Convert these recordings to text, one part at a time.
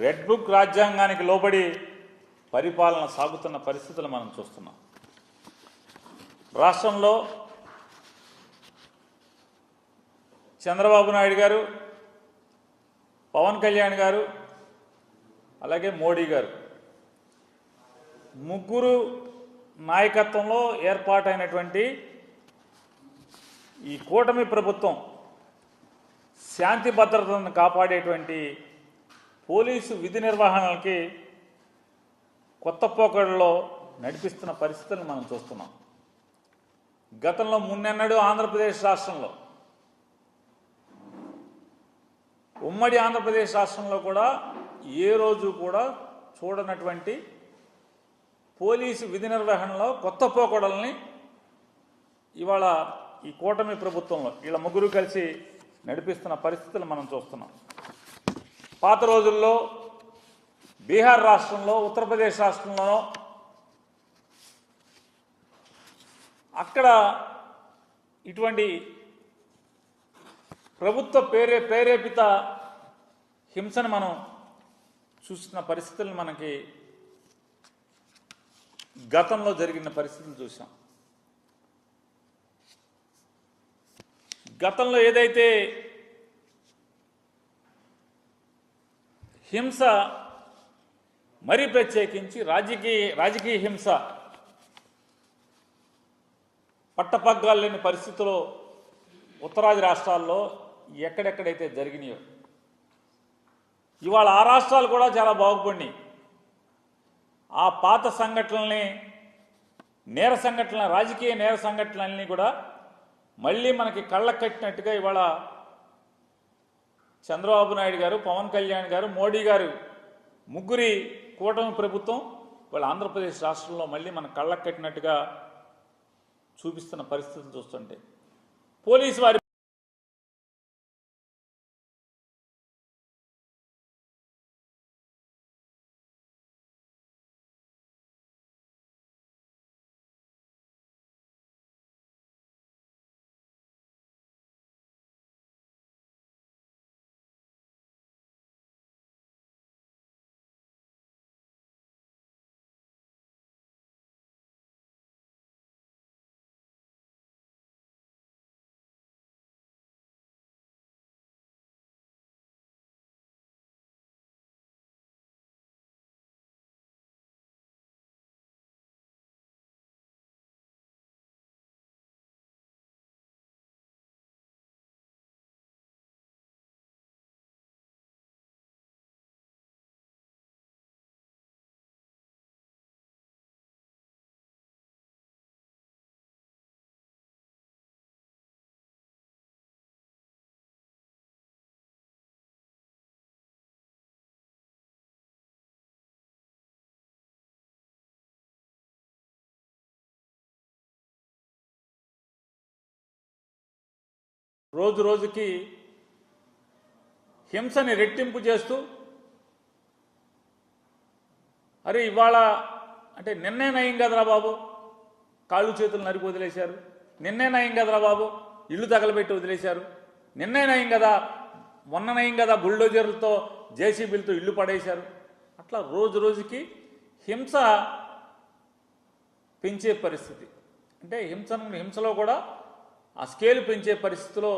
Red book రాజ్యాంగానికి లోబడి పరిపాలన సాగుతున్న పరిస్థితులు మనం చూస్తున్నాం. రాష్ట్రంలో చంద్రబాబు నాయుడు గారు, పవన్ కళ్యాణ్ గారు, అలాగే మోడీ గారు ముగ్గురు నాయకత్వంలో ఏర్పాటైనటువంటి ఈ కూటమి ప్రభుత్వం శాంతి భద్రతలను కాపాడేటువంటి పోలీసు విధి నిర్వహణలకి కొత్త పోకడలో నడిపిస్తున్న పరిస్థితులను మనం చూస్తున్నాం. గతంలో మున్నెన్నడూ ఆంధ్రప్రదేశ్ రాష్ట్రంలో, ఉమ్మడి ఆంధ్రప్రదేశ్ రాష్ట్రంలో కూడా ఏ రోజు కూడా చూడనటువంటి పోలీసు విధి నిర్వహణలో కొత్త పోకడల్ని ఇవాళ ఈ కూటమి ప్రభుత్వంలో వీళ్ళ ముగ్గురు కలిసి నడిపిస్తున్న పరిస్థితులు మనం చూస్తున్నాం. పాత రోజుల్లో బీహార్ రాష్ట్రంలో, ఉత్తరప్రదేశ్ రాష్ట్రంలోనో అక్కడ ఇటువంటి ప్రభుత్వ ప్రేరేపిత హింసను మనం చూసిన పరిస్థితులను మనకి గతంలో జరిగిన పరిస్థితులు చూసాం. గతంలో ఏదైతే హింస, మరీ ప్రత్యేకించి రాజకీయ హింస పట్టపగ్గాలు లేని పరిస్థితుల్లో ఉత్తరాది రాష్ట్రాల్లో ఎక్కడెక్కడైతే జరిగినాయో ఇవాళ ఆ రాష్ట్రాలు కూడా చాలా బాగుపడినాయి. ఆ పాత సంఘటనల్ని, నేర సంఘటనల, రాజకీయ నేర సంఘటనలన్నీ కూడా మళ్ళీ మనకి కళ్ళకు కట్టినట్టుగా ఇవాళ చంద్రబాబు నాయుడు గారు, పవన్ కళ్యాణ్ గారు, మోడీ గారు ముగ్గురి కూటమి ప్రభుత్వం వాళ్ళ ఆంధ్రప్రదేశ్ రాష్ట్రంలో మళ్ళీ మన కళ్ళకు కట్టినట్టుగా చూపిస్తున్న పరిస్థితులు చూస్తుంటే పోలీసు వారి రోజు రోజుకి హింసని రెట్టింపు చేస్తూ, అరే ఇవాళ అంటే నిన్నే నయం కదరా బాబు కాళ్ళు చేతులు నరికి వదిలేశారు, నిన్నే నయం కదరా బాబు ఇల్లు తగలబెట్టి వదిలేశారు, నిన్నే నయం కదా, మొన్న నయం కదా బుల్డోజర్లతో జేసీబీలతో ఇల్లు పడేశారు. అట్లా రోజు రోజుకి హింస పెంచే పరిస్థితి, అంటే హింసలో కూడా ఆ స్కేల్ పెంచే పరిస్థితిలో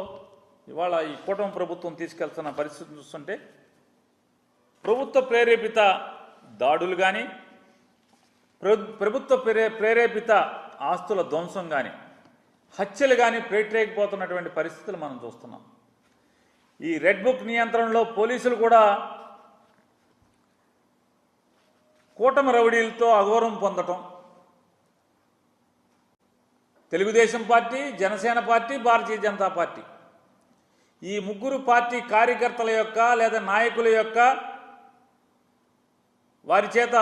ఇవాళ ఈ కూటమి ప్రభుత్వం తీసుకెళ్తున్న పరిస్థితిని చూస్తుంటే ప్రభుత్వ ప్రేరేపిత దాడులు కానీ, ప్రభుత్వ ప్రేరేపిత ఆస్తుల ధ్వంసం కానీ, హత్యలు కానీ పేటరేగిపోతున్నటువంటి పరిస్థితులు మనం చూస్తున్నాం. ఈ రెడ్ బుక్ నియంత్రణలో పోలీసులు కూడా కూటమి రౌడీలతో అఘోరం పొందటం, Telugu Desam party, Janasena party, Bharatiya Janata party ఈ ముగ్గురు పార్టీ కార్యకర్తల యొక్క లేదా నాయకుల యొక్క వారి చేత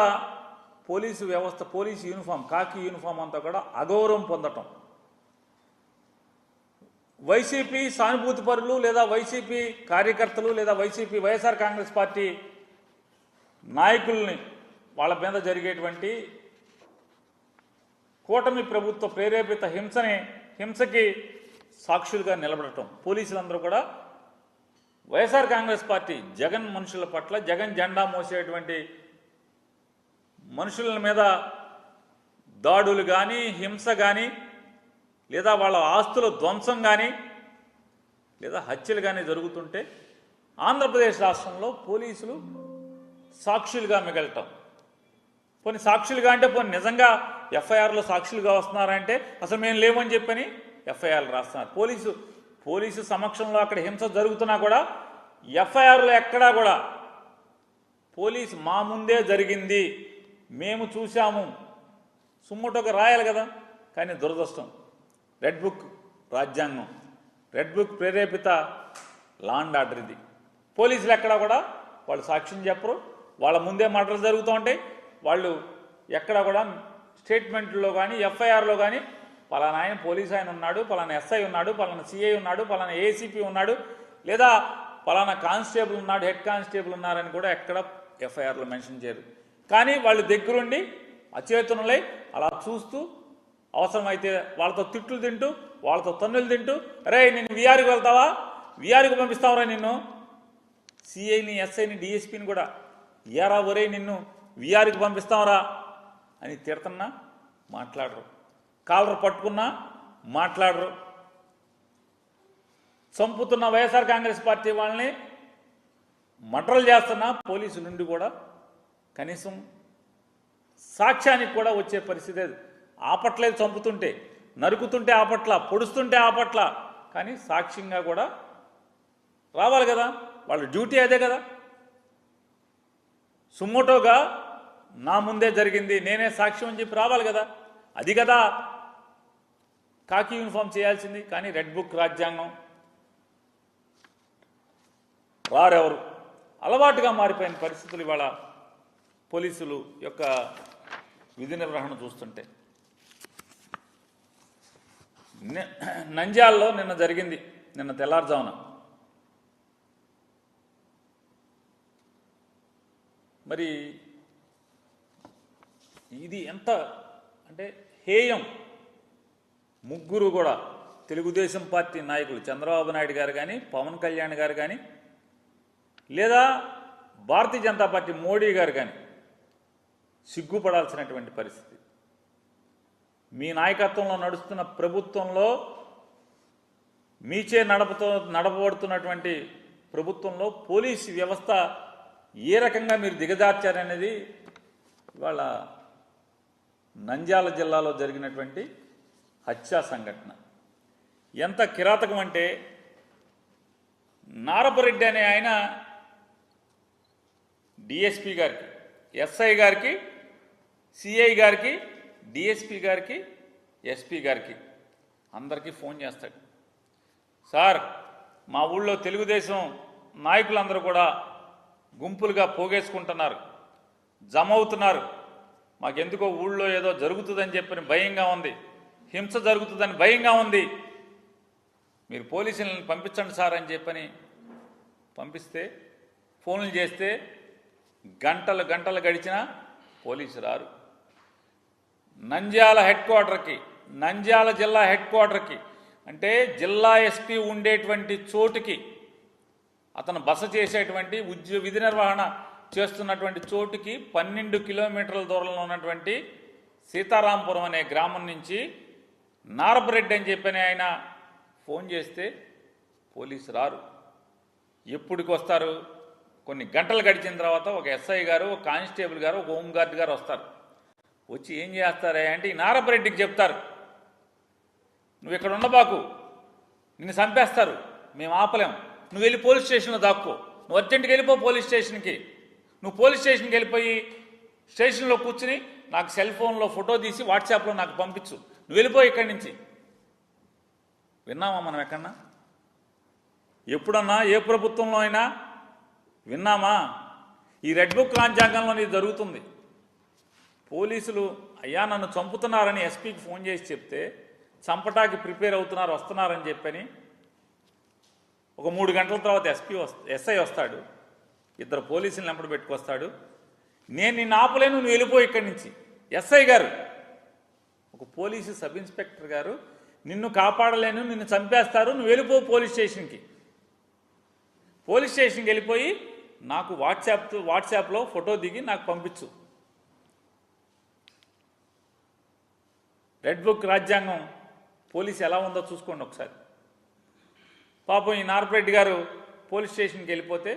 పోలీసు వ్యవస్థ, పోలీసు యూనిఫామ్, కాకి యూనిఫామ్ అంతా కూడా అగౌరవం పొందటం, వైసీపీ సానుభూతి పరులు లేదా వైసీపీ కార్యకర్తలు లేదా వైసీపీ వైఎస్ఆర్ కాంగ్రెస్ పార్టీ నాయకుల్ని వాళ్ళ మీద జరిగేటువంటి కూటమి ప్రభుత్వ ప్రేరేపిత హింసకి సాక్షులుగా నిలబడటం, పోలీసులందరూ కూడా వైఎస్ఆర్ కాంగ్రెస్ పార్టీ జగన్ మనుషుల పట్ల, జగన్ జెండా మోసేటువంటి మనుషుల మీద దాడులు కానీ, హింస కానీ, లేదా వాళ్ళ ఆస్తుల ధ్వంసం కానీ, లేదా హత్యలు కానీ జరుగుతుంటే ఆంధ్రప్రదేశ్ రాష్ట్రంలో పోలీసులు సాక్షులుగా మిగలటం. పోనీ సాక్షులుగా అంటే పోనీ నిజంగా ఎఫ్ఐఆర్లో సాక్షులుగా వస్తున్నారంటే అసలు మేము లేవని చెప్పని ఎఫ్ఐఆర్లు రాస్తున్నారు. పోలీసు సమక్షంలో అక్కడ హింస జరుగుతున్నా కూడా ఎఫ్ఐఆర్లో ఎక్కడా కూడా పోలీసు మా ముందే జరిగింది, మేము చూసాము, సుమ్మటోకి రాయాలి కదా. కానీ దురదృష్టం, రెడ్ బుక్ రాజ్యాంగం, రెడ్ బుక్ ప్రేరేపిత లా అండ్ ఆర్డర్ ఇది. పోలీసులు ఎక్కడా కూడా వాళ్ళు సాక్ష్యం చెప్పరు, వాళ్ళ ముందే మర్డర్లు జరుగుతూ ఉంటాయి. వాళ్ళు ఎక్కడ కూడా స్టేట్మెంట్లో కానీ, ఎఫ్ఐఆర్లో కానీ పలానా ఆయన పోలీస్ ఆయన ఉన్నాడు, పలానా ఎస్ఐ ఉన్నాడు, పలానా సిఐ ఉన్నాడు, పలానా ఏసీపీ ఉన్నాడు, లేదా పలానా కానిస్టేబుల్ ఉన్నాడు, హెడ్ కానిస్టేబుల్ ఉన్నారని కూడా ఎక్కడ ఎఫ్ఐఆర్లో మెన్షన్ చేయరు. కానీ వాళ్ళు దగ్గరుండి అచేతనులై అలా చూస్తూ, అవసరమైతే వాళ్ళతో తిట్లు తింటూ, వాళ్ళతో తన్నులు తింటూ, అరే నేను విఆర్కి వెళ్తావా, విఆర్కి పంపిస్తావరా నిన్ను, సిఐని, ఎస్ఐని, డిఎస్పీని కూడా ఏరా ఒరే నిన్ను విఆర్కి పంపిస్తావరా అని తిడుతున్నా మాట్లాడరు, కాలర్ పట్టుకున్నా మాట్లాడరు. చంపుతున్న వైఎస్ఆర్ కాంగ్రెస్ పార్టీ వాళ్ళని మర్డర్లు చేస్తున్న పోలీసు నుండి కూడా కనీసం సాక్ష్యానికి కూడా వచ్చే పరిస్థితి ఆపట్లేదు. చంపుతుంటే, నరుకుతుంటే ఆపట్ల, పొడుస్తుంటే ఆపట్ల, కానీ సాక్ష్యంగా కూడా రావాలి కదా, వాళ్ళ డ్యూటీ అదే కదా. సుమోటోగా నా ముందే జరిగింది, నేనే సాక్ష్యం అని చెప్పి రావాలి కదా. అది కదా కాకి యూనిఫామ్ చేయాల్సింది. కానీ రెడ్ బుక్ రాజ్యాంగం రారెవరు. అలవాటుగా మారిపోయిన పరిస్థితులు ఇవాళ పోలీసులు యొక్క విధి నిర్వహణ చూస్తుంటే. నంద్యాలలో నిన్న జరిగింది, నిన్న తెల్లారుజామున. మరి ఇది ఎంత అంటే హేయం. ముగ్గురు కూడా తెలుగుదేశం పార్టీ నాయకులు, చంద్రబాబు నాయుడు గారు కానీ, పవన్ కళ్యాణ్ గారు కానీ, లేదా భారతీయ జనతా పార్టీ మోడీ గారు కానీ సిగ్గుపడాల్సినటువంటి పరిస్థితి. మీ నాయకత్వంలో నడుస్తున్న ప్రభుత్వంలో, మీచే నడపబడుతున్నటువంటి ప్రభుత్వంలో పోలీసు వ్యవస్థ ఏ రకంగా మీరు దిగజార్చారనేది ఇవాళ నంద్యాల జిల్లాలో జరిగినటువంటి హత్యా సంఘటన ఎంత కిరాతకం అంటే, నారపరెడ్డి అనే ఆయన డిఎస్పీ గారికి, ఎస్ఐ గారికి, సిఐ గారికి, డిఎస్పీ గారికి, ఎస్పీ గారికి అందరికీ ఫోన్ చేస్తాడు. సార్, మా ఊళ్ళో తెలుగుదేశం నాయకులందరూ కూడా గుంపులుగా పోగేసుకుంటున్నారు, జమ అవుతున్నారు, మాకెందుకో ఊళ్ళో ఏదో జరుగుతుందని చెప్పని భయంగా ఉంది, హింస జరుగుతుందని భయంగా ఉంది, మీరు పోలీసులను పంపించండి సార్ అని చెప్పని పంపిస్తే, ఫోన్లు చేస్తే గంటలు గంటలు గడిచినా పోలీసు రారు. నంద్యాల హెడ్ క్వార్టర్కి, నంద్యాల జిల్లా హెడ్ క్వార్టర్కి, అంటే జిల్లా ఎస్పీ ఉండేటువంటి చోటుకి, అతను బస చేసేటువంటి విధి నిర్వహణ చేస్తున్నటువంటి చోటుకి 12 కిలోమీటర్ల దూరంలో ఉన్నటువంటి సీతారాంపురం అనే గ్రామం నుంచి నారపరెడ్డి అని చెప్పని ఆయన ఫోన్ చేస్తే పోలీసు రారు. ఎప్పటికి వస్తారు? కొన్ని గంటలు గడిచిన తర్వాత ఒక ఎస్ఐ గారు, ఒక కానిస్టేబుల్ గారు, ఒక హోంగార్డ్ గారు వస్తారు. వచ్చి ఏం చేస్తారా అంటే, ఈ నారపరెడ్డికి చెప్తారు, నువ్వు ఇక్కడ ఉండబాకు, నిన్ను చంపేస్తారు, మేము ఆపలేం, నువ్వు వెళ్ళి పోలీస్ స్టేషన్లో దాక్కో, నువ్వు అర్జెంట్కి వెళ్ళిపో పోలీస్ స్టేషన్కి, నువ్వు పోలీస్ స్టేషన్కి వెళ్ళిపోయి స్టేషన్లో కూర్చుని నాకు సెల్ ఫోన్లో ఫోటో తీసి వాట్సాప్లో నాకు పంపించు, నువ్వు వెళ్ళిపో ఇక్కడి నుంచి. విన్నామా మనం ఎక్కడన్నా? ఎప్పుడన్నా ఏ ప్రభుత్వంలో అయినా విన్నామా? ఈ రెడ్ బుక్ రాజ్యాంగంలో ఇది జరుగుతుంది. పోలీసులు అయ్యా నన్ను చంపుతున్నారని ఎస్పీకి ఫోన్ చేసి చెప్తే, చంపటానికి ప్రిపేర్ అవుతున్నారు, వస్తున్నారని చెప్పని ఒక 3 గంటల తర్వాత ఎస్ఐ వస్తాడు, 2 పోలీసులను వెంబడి పెట్టుకొస్తాడు, నేను నిన్ను ఆపలేను, నువ్వు వెళ్ళిపో ఇక్కడి నుంచి. ఎస్ఐ గారు, ఒక పోలీసు సబ్ ఇన్స్పెక్టర్ గారు, నిన్ను కాపాడలేను, నిన్ను చంపేస్తారు, నువ్వు వెళ్ళిపో పోలీస్ స్టేషన్కి. పోలీస్ స్టేషన్కి వెళ్ళిపోయి నాకు వాట్సాప్లో ఫోటో దిగి నాకు పంపించు. రెడ్ బుక్ రాజ్యాంగం పోలీసు ఎలా ఉందో చూసుకోండి ఒకసారి. పాపం ఈ నారపరెడ్డి గారు పోలీస్ స్టేషన్కి వెళ్ళిపోతే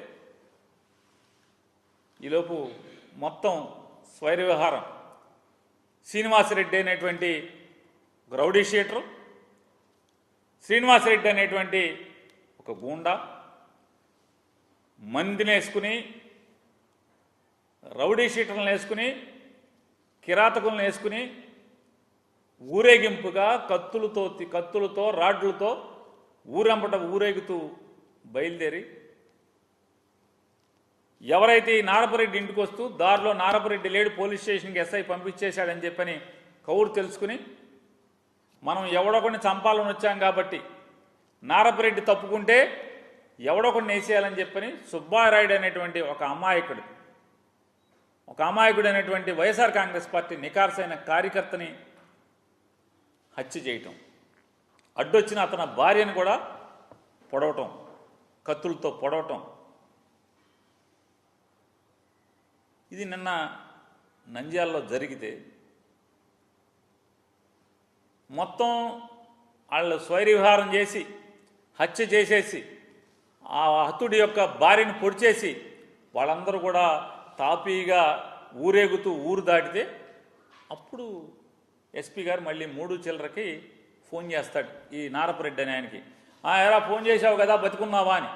ఈలోపు మొత్తం స్వైర వ్యవహారం శ్రీనివాసరెడ్డి అనేటువంటి రౌడీ షీటరు, శ్రీనివాసరెడ్డి అనేటువంటి ఒక గూండా మందిని వేసుకుని, రౌడీ షీటర్లను వేసుకుని, కిరాతకులను వేసుకుని ఊరేగింపుగా కత్తులతో రాడ్లతో ఊరంపట ఊరేగుతూ బయలుదేరి ఎవరైతే ఈ నారపరెడ్డి ఇంటికి వస్తూ దారిలో నారపరెడ్డి లేడు పోలీస్ స్టేషన్కి ఎస్ఐ పంపించేశాడని చెప్పని కౌరు తెలుసుకుని మనం ఎవడొకడిని చంపాలని వచ్చాం కాబట్టి నారపరెడ్డి తప్పుకుంటే ఎవడొకడిని వేసేయాలని చెప్పని సుబ్బారాయుడు అనేటువంటి ఒక అమాయకుడు అనేటువంటి వైఎస్ఆర్ కాంగ్రెస్ పార్టీ నికార్సైన కార్యకర్తని హత్య చేయటం, అడ్డొచ్చిన అతని భార్యను కూడా పొడవటం, కత్తులతో పొడవటం. ఇది నిన్న నంద్యాలలో జరిగితే మొత్తం వాళ్ళు స్వైరవిహారం చేసి హత్య చేసేసి ఆ హతుడి యొక్క భార్యను పొడిచేసి వాళ్ళందరూ కూడా తాపీగా ఊరేగుతూ ఊరు దాటితే అప్పుడు ఎస్పీ గారు మళ్ళీ 3 చిల్లరకి ఫోన్ చేస్తాడు ఈ నారపరెడ్డి అని ఆయనకి. ఎరా ఫోన్ చేశావు కదా బతుకున్నావా అని.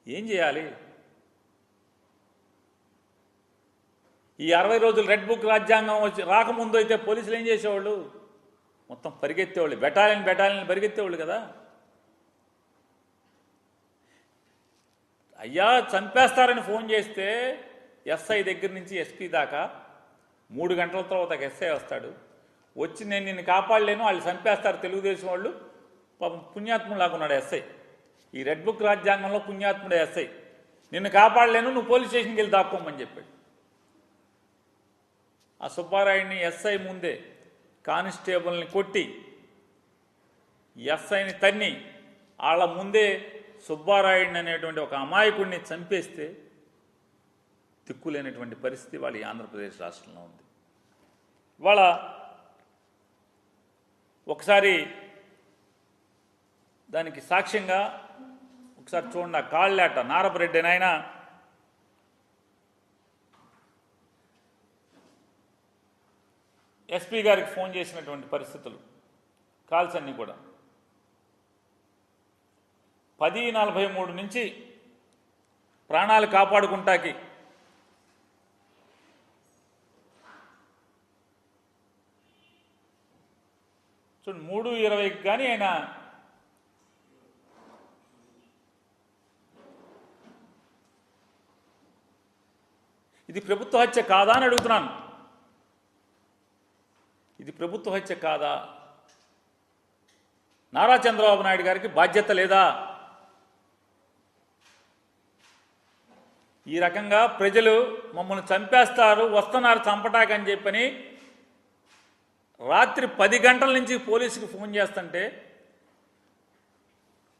ఏం చేయాలి? ఈ 60 రోజులు రెడ్ బుక్ రాజ్యాంగం వచ్చి రాకముందు అయితే పోలీసులు ఏం చేసేవాళ్ళు? మొత్తం పరిగెత్తేవాళ్ళు, బెటాలియన్ పరిగెత్తేవాళ్ళు కదా. అయ్యా చంపేస్తారని ఫోన్ చేస్తే ఎస్ఐ దగ్గర నుంచి ఎస్పీ దాకా 3 గంటల తర్వాత ఎస్ఐ వస్తాడు. వచ్చి నేను నిన్ను కాపాడలేను, వాళ్ళు చంపేస్తారు తెలుగుదేశం వాళ్ళు. పాపం పుణ్యాత్ములాగా ఉన్నాడు ఎస్ఐ. ఈ రెడ్ బుక్ రాజ్యాంగంలో పుణ్యాత్ముడే ఎస్ఐ. నిన్ను కాపాడలేను, నువ్వు పోలీస్ స్టేషన్కి వెళ్ళి దాక్కోమని చెప్పాడు. ఆ సుబ్బారాయుడిని ఎస్ఐ ముందే కానిస్టేబుల్ని కొట్టి ఎస్ఐని తన్ని వాళ్ళ ముందే సుబ్బారాయుడిని అనేటువంటి ఒక అమాయకుడిని చంపేస్తే దిక్కులేనటువంటి పరిస్థితి వాళ్ళ ఆంధ్రప్రదేశ్ రాష్ట్రంలో ఉంది. ఇవాళ ఒకసారి దానికి సాక్ష్యంగా ఒకసారి చూడండి. కాళ్ళేట నారపరెడ్డి నాయన ఎస్పీ గారికి ఫోన్ చేసినటువంటి పరిస్థితులు, కాల్స్ అన్నీ కూడా 10:43 నుంచి ప్రాణాలు కాపాడుకుంటాకి చూడండి 3:20కి కానీ ఆయన ఇది ప్రభుత్వ హత్య కాదా అని అడుగుతున్నాను. ఇది ప్రభుత్వ హత్య కాదా? నారా చంద్రబాబు నాయుడు గారికి బాధ్యత లేదా? ఈ రకంగా ప్రజలు మమ్మల్ని చంపేస్తారు, వస్తున్నారు చంపటాకని చెప్పని రాత్రి 10 గంటల నుంచి పోలీసుకి ఫోన్ చేస్తుంటే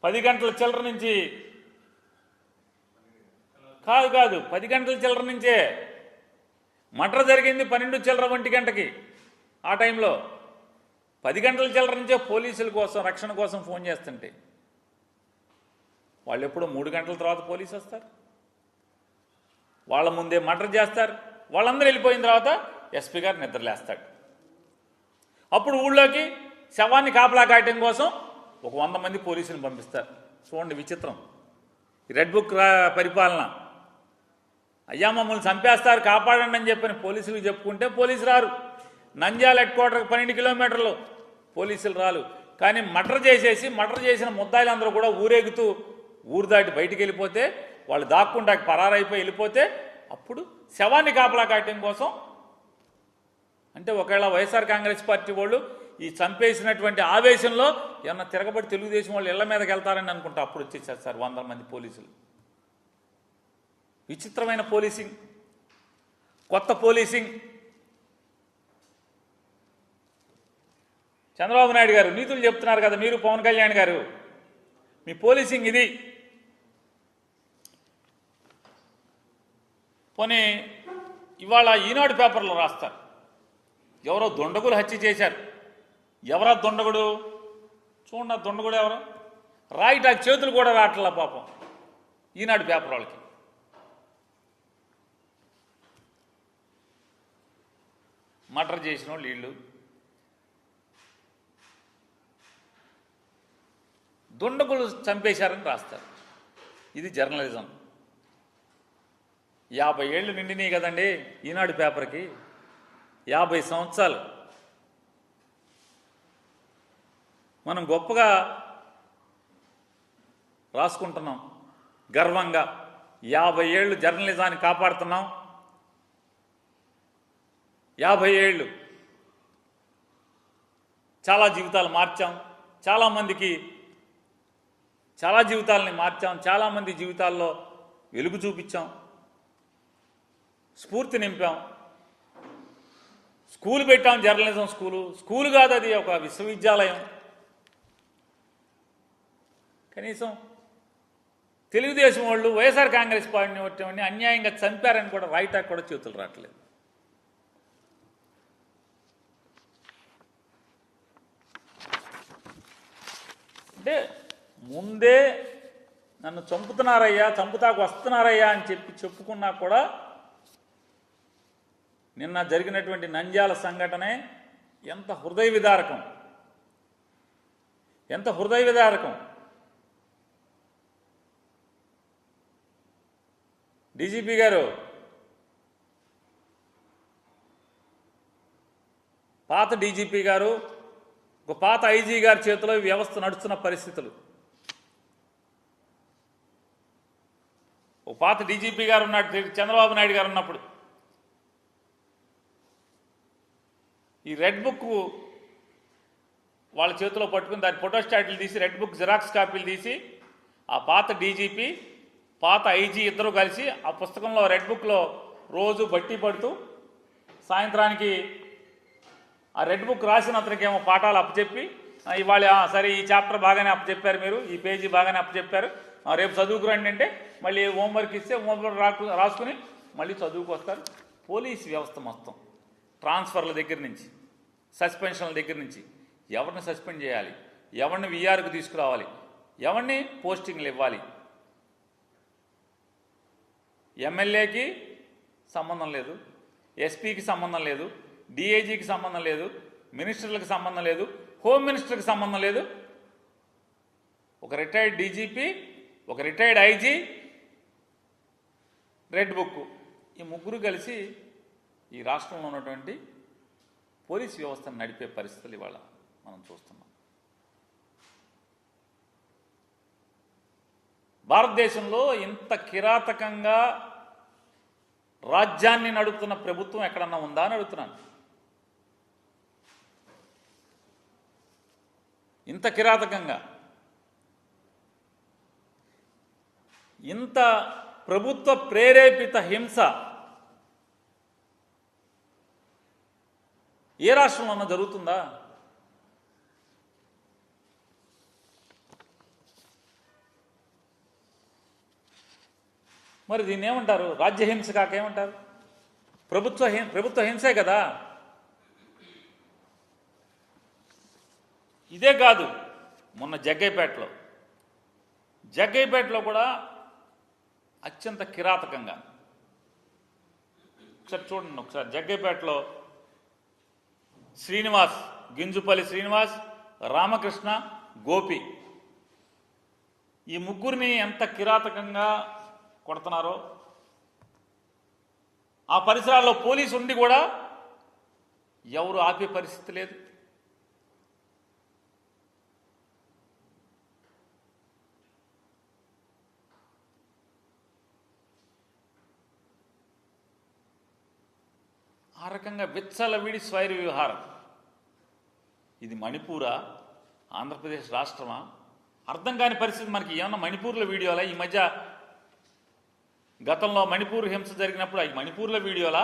10 గంటల చిల్లర నుంచి కాదు 10 గంటల చిల్లర నుంచే మర్డర్ జరిగింది 12 చిల్లర 1 గంటకి. ఆ టైంలో 10 గంటల చిల్లర నుంచే పోలీసుల కోసం రక్షణ కోసం ఫోన్ చేస్తుంటే వాళ్ళు ఎప్పుడో 3 గంటల తర్వాత పోలీసు వస్తారు, వాళ్ళ ముందే మర్డర్ చేస్తారు. వాళ్ళందరూ వెళ్ళిపోయిన తర్వాత ఎస్పీ గారు నిద్రలేస్తాడు. అప్పుడు ఊళ్ళోకి శవాన్ని కాపలా కాయటం కోసం ఒక 100 మంది పోలీసులను పంపిస్తారు. చూడండి విచిత్రం ఈ రెడ్ బుక్ పరిపాలన. అయ్యా మమ్మల్ని చంపేస్తారు కాపాడండి అని చెప్పని పోలీసులకు చెప్పుకుంటే పోలీసు రారు. నంద్యాల హెడ్ క్వార్టర్కి 12 కిలోమీటర్లు పోలీసులు రాలు. కానీ మర్డర్ చేసిన ముద్దాయిలందరూ కూడా ఊరేగుతూ ఊరు దాటి బయటికి వెళ్ళిపోతే, వాళ్ళు దాక్కుంటాకి పరారైపోయి వెళ్ళిపోతే అప్పుడు శవాన్ని కాపలా కాయటం కోసం, అంటే ఒకవేళ వైఎస్ఆర్ కాంగ్రెస్ పార్టీ వాళ్ళు ఈ చంపేసినటువంటి ఆవేశంలో ఏమన్నా తిరగబడి తెలుగుదేశం వాళ్ళు ఇళ్ల మీదకి వెళ్తారని అనుకుంటా అప్పుడు వచ్చేసారు సార్ 100 మంది పోలీసులు. విచిత్రమైన పోలీసింగ్, కొత్త పోలీసింగ్. చంద్రబాబు నాయుడు గారు నీతులు చెప్తున్నారు కదా మీరు, పవన్ కళ్యాణ్ గారు, మీ పోలీసింగ్ ఇది. పోనీ ఇవాళ ఈనాడు పేపర్లో రాస్తారు, ఎవరో దొండగులు హత్య చేశారు. ఎవరా దొండగుడు? చూడండి, ఆ దొండగుడు ఎవరు? రాయటానికి చేతులు కూడా రావట్లా పాపం ఈనాడు పేపర్ వాళ్ళకి. మర్డర్ చేసిన వాళ్ళు వీళ్ళు. దుండగులు చంపేశారని రాస్తారు. ఇది జర్నలిజం. 50 ఏళ్ళు నిండినాయి కదండి ఈనాడు పేపర్కి, 50 సంవత్సరాలు. మనం గొప్పగా రాసుకుంటున్నాం గర్వంగా, 50 ఏళ్ళు జర్నలిజాన్ని కాపాడుతున్నాం. 50 ఏళ్ళు చాలా జీవితాలు మార్చాం, చాలామందికి చాలా జీవితాలని మార్చాం, చాలామంది జీవితాల్లో వెలుగు చూపించాం, స్ఫూర్తి నింపాం. స్కూల్ పెట్టాం, జర్నలిజం స్కూలు. స్కూలు కాదు, అది ఒక విశ్వవిద్యాలయం. కనీసం తెలుగుదేశం వాళ్ళు వైఎస్ఆర్ కాంగ్రెస్ పార్టీని అన్యాయంగా చంపారని కూడా రాయటానికి కూడా చేతులు రావట్లేదు. అంటే ముందే నన్ను చంపుతున్నారయ్యా, చంపుతాకు వస్తున్నారయ్యా అని చెప్పుకున్నా కూడా నిన్న జరిగినటువంటి నంద్యాల సంఘటనే ఎంత హృదయ విదారకం, ఎంత హృదయ విదారకం. డీజీపీ గారు, పాత డీజీపీ గారు, ఒక పాత ఐజీ గారి చేతిలో వ్యవస్థ నడుస్తున్న పరిస్థితులు. ఒక పాత డీజీపీ గారు ఉన్నాడు, చంద్రబాబు నాయుడు గారు ఉన్నప్పుడు. ఈ రెడ్ బుక్ వాళ్ళ చేతిలో పట్టుకుని దాని ఫోటోస్టాట్లు తీసి, రెడ్ బుక్ జిరాక్స్ కాపీలు తీసి, ఆ పాత డీజీపీ పాత ఐజీ ఇద్దరు కలిసి ఆ పుస్తకంలో రెడ్ బుక్లో రోజు బట్టి పడుతూ సాయంత్రానికి ఆ రెడ్ బుక్ రాసిన అతనికి ఏమో పాఠాలు అప్పచెప్పి, ఇవాళ సరే ఈ చాప్టర్ బాగానే అప్పచెప్పారు, మీరు ఈ పేజీ బాగానే అప్పచెప్పారు, రేపు చదువుకురండి అంటే మళ్ళీ హోంవర్క్ ఇస్తే హోంవర్క్ రాసుకుని మళ్ళీ చదువుకు వస్తారు. పోలీస్ వ్యవస్థ మొత్తం ట్రాన్స్ఫర్ల దగ్గర నుంచి, సస్పెన్షన్ల దగ్గర నుంచి, ఎవరిని సస్పెండ్ చేయాలి, ఎవరిని వీఆర్కు తీసుకురావాలి, ఎవరిని పోస్టింగ్లు ఇవ్వాలి, ఎమ్మెల్యేకి సంబంధం లేదు, ఎస్పీకి సంబంధం లేదు, డిఐజీకి సంబంధం లేదు, మినిస్టర్లకు సంబంధం లేదు, హోమ్ మినిస్టర్కి సంబంధం లేదు. ఒక రిటైర్డ్ డీజీపీ, ఒక రిటైర్డ్ ఐజీ, రెడ్ బుక్, ఈ ముగ్గురు కలిసి ఈ రాష్ట్రంలో ఉన్నటువంటి పోలీస్ వ్యవస్థను నడిపే పరిస్థితులు ఇవాళ మనం చూస్తున్నాం. భారతదేశంలో ఇంత కిరాతకంగా రాజ్యాన్ని నడుపుతున్న ప్రభుత్వం ఎక్కడన్నా ఉందా అని అడుగుతున్నాను. ఇంత కిరాతకంగా, ఇంత ప్రభుత్వ ప్రేరేపిత హింస ఏ రాష్ట్రంలోనూ జరుగుతుందా? మరి దీన్ని ఏమంటారు? రాజ్యహింస కాక ఏమంటారు? ప్రభుత్వ హింసే కదా. ఇదే కాదు, మొన్న జగ్గైపేటలో కూడా అత్యంత కిరాతకంగా, ఒకసారి చూడండి, ఒకసారి జగ్గైపేటలో శ్రీనివాస్, గింజుపల్లి శ్రీనివాస్, రామకృష్ణ, గోపి, ఈ ముగ్గురిని ఎంత కిరాతకంగా కొడుతున్నారో. ఆ పరిసరాల్లో పోలీసు ఉండి కూడా ఎవరు ఆపే పరిస్థితి లేదు. ఆ రకంగా విచ్చలవిడి స్వైర వ్యవహారం. ఇది మణిపూరా, ఆంధ్రప్రదేశ్ రాష్ట్రమా? అర్థం కాని పరిస్థితి. మనకి ఏమన్నా మణిపూర్లో వీడియోలా? ఈ మధ్య గతంలో మణిపూర్ హింస జరిగినప్పుడు అవి మణిపూర్లో వీడియోలా,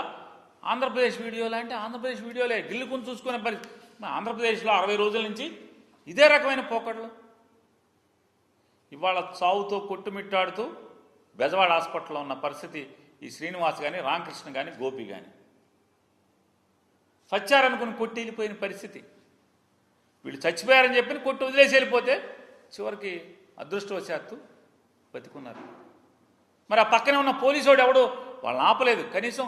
ఆంధ్రప్రదేశ్ వీడియోలా అంటే ఆంధ్రప్రదేశ్ వీడియోలే. గిల్లుకుని చూసుకునే పరిస్థితి. మా ఆంధ్రప్రదేశ్లో 60 రోజుల నుంచి ఇదే రకమైన పోకడలు. ఇవాళ చావుతో కొట్టుమిట్టాడుతూ బెజవాడ హాస్పిటల్లో ఉన్న పరిస్థితి ఈ శ్రీనివాస్ కానీ, రామకృష్ణ కానీ, గోపి కానీ. చచ్చారనుకుని కొట్టి వెళ్ళిపోయిన పరిస్థితి. వీళ్ళు చచ్చిపోయారని చెప్పి కొట్టి వదిలేసి వెళ్ళిపోతే చివరికి అదృష్టవశాత్తు బతికున్నారు. మరి ఆ పక్కనే ఉన్న పోలీసోడు ఎవడో వాళ్ళని ఆపలేదు. కనీసం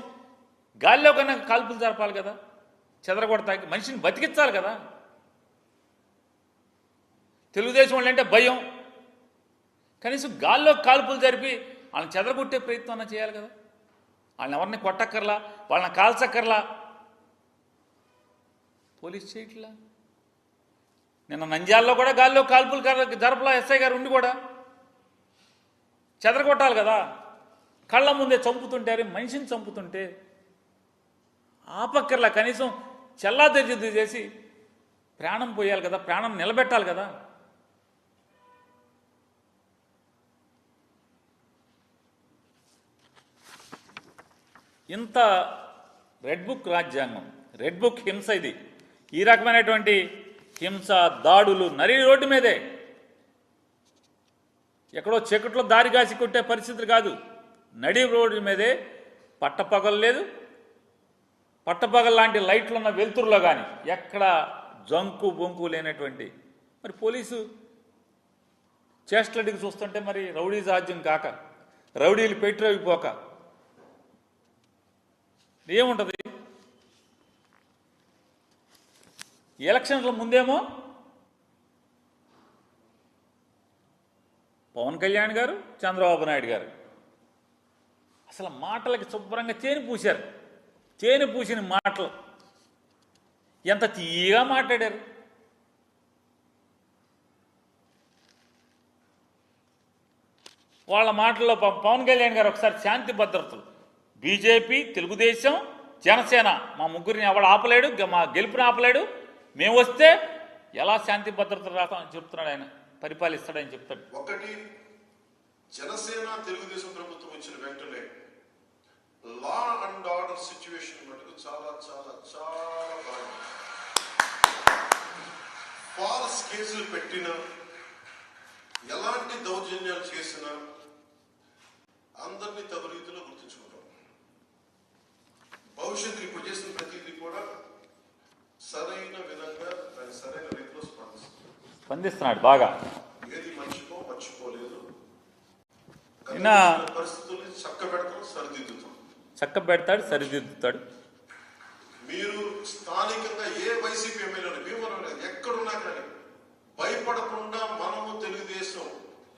గాల్లో కన్నా కాల్పులు జరపాలి కదా, చెదరగొడతాకి మనిషిని బతికించాలి కదా. తెలుగుదేశం వాళ్ళు అంటే భయం. కనీసం గాల్లో కాల్పులు జరిపి వాళ్ళని చెదరగొట్టే ప్రయత్నం చేయాలి కదా. వాళ్ళని ఎవరిని కొట్టక్కర్లా, వాళ్ళని కాల్చక్కర్లా, పోలీసు చేయట్లా. నిన్న నంద్యాలలో కూడా గాల్లో కాల్పులు జరపలా ఎస్ఐ గారు ఉండి కూడా. చెదరగొట్టాలి కదా. కళ్ళ ముందే చంపుతుంటారు, మనిషిని చంపుతుంటే ఆపక్కర్లా. కనీసం చెల్లాదెర్జి చేసి ప్రాణం పోయాలి కదా, ప్రాణం నిలబెట్టాలి కదా. ఇంత రెడ్ బుక్ రాజ్యాంగం, రెడ్ బుక్ హింస ఇది. ఈ రకమైనటువంటి హింస, దాడులు నరి రోడ్డు మీదే, ఎక్కడో చీకట్లో దారి కాసి కొట్టే పరిస్థితులు కాదు. నడి రోడ్డు మీదే పట్టపగలు లేదు, పట్టపగలు లాంటి లైట్లు ఉన్న వెలుతురులో కానీ ఎక్కడ జంకు బొంకు లేనటువంటి. మరి పోలీసు చేష్టలడికి చూస్తుంటే మరి రౌడీ రాజ్యం కాక, రౌడీలు పెట్టిపోక ఏముంటుంది? ఎలక్షన్ల ముందేమో పవన్ కళ్యాణ్ గారు, చంద్రబాబు నాయుడు గారు అసలు మాటలకి శుభ్రంగా తేనె పూశారు. తేనె పూసిన మాటలు ఎంత తీయగా మాట్లాడారు. వాళ్ళ మాటల్లో పవన్ కళ్యాణ్ గారు ఒకసారి శాంతి భద్రతలు, బీజేపీ, తెలుగుదేశం, జనసేన మా ముగ్గురిని ఎవడు ఆపలేడు, మా గెలుపుని ఆపలేడు, మేము వస్తే ఎలా శాంతి భద్రతలు రాస్తామని చెప్తున్నాడు ఆయన, పరిపాలిస్తాడని చెప్తాడు. ఒకటి, జనసేన తెలుగుదేశం ప్రభుత్వం వచ్చిన వెంటనే లా అండ్ ఆర్డర్ సిచ్యువేషన్ మటుకు చాలా చాలా చాలా బాగా, ఫాల్స్ కేసులు పెట్టినా, ఎలాంటి దౌర్జన్యాలు చేసినా అందరినీ తగు రీతిలో గుర్తించుకుంటాం. భవిష్యత్తు ఇప్పుడు చేసిన ప్రతిదీ కూడా సరైన విధంగా దాని సరైన రీతిలో స్పందిస్తున్నాడు బాగా. ఏది మర్చిపోలేదు. నిన్న పరిస్థితుల్ని చక్క పెడతాడు, సరిదిద్దుతాడు. మీరు స్థానికంగా ఏ వైసీపీ ఎమ్మెల్యేలు భీమవరం ఎక్కడున్నా కానీ భయపడకుండా మనము తెలుగుదేశం,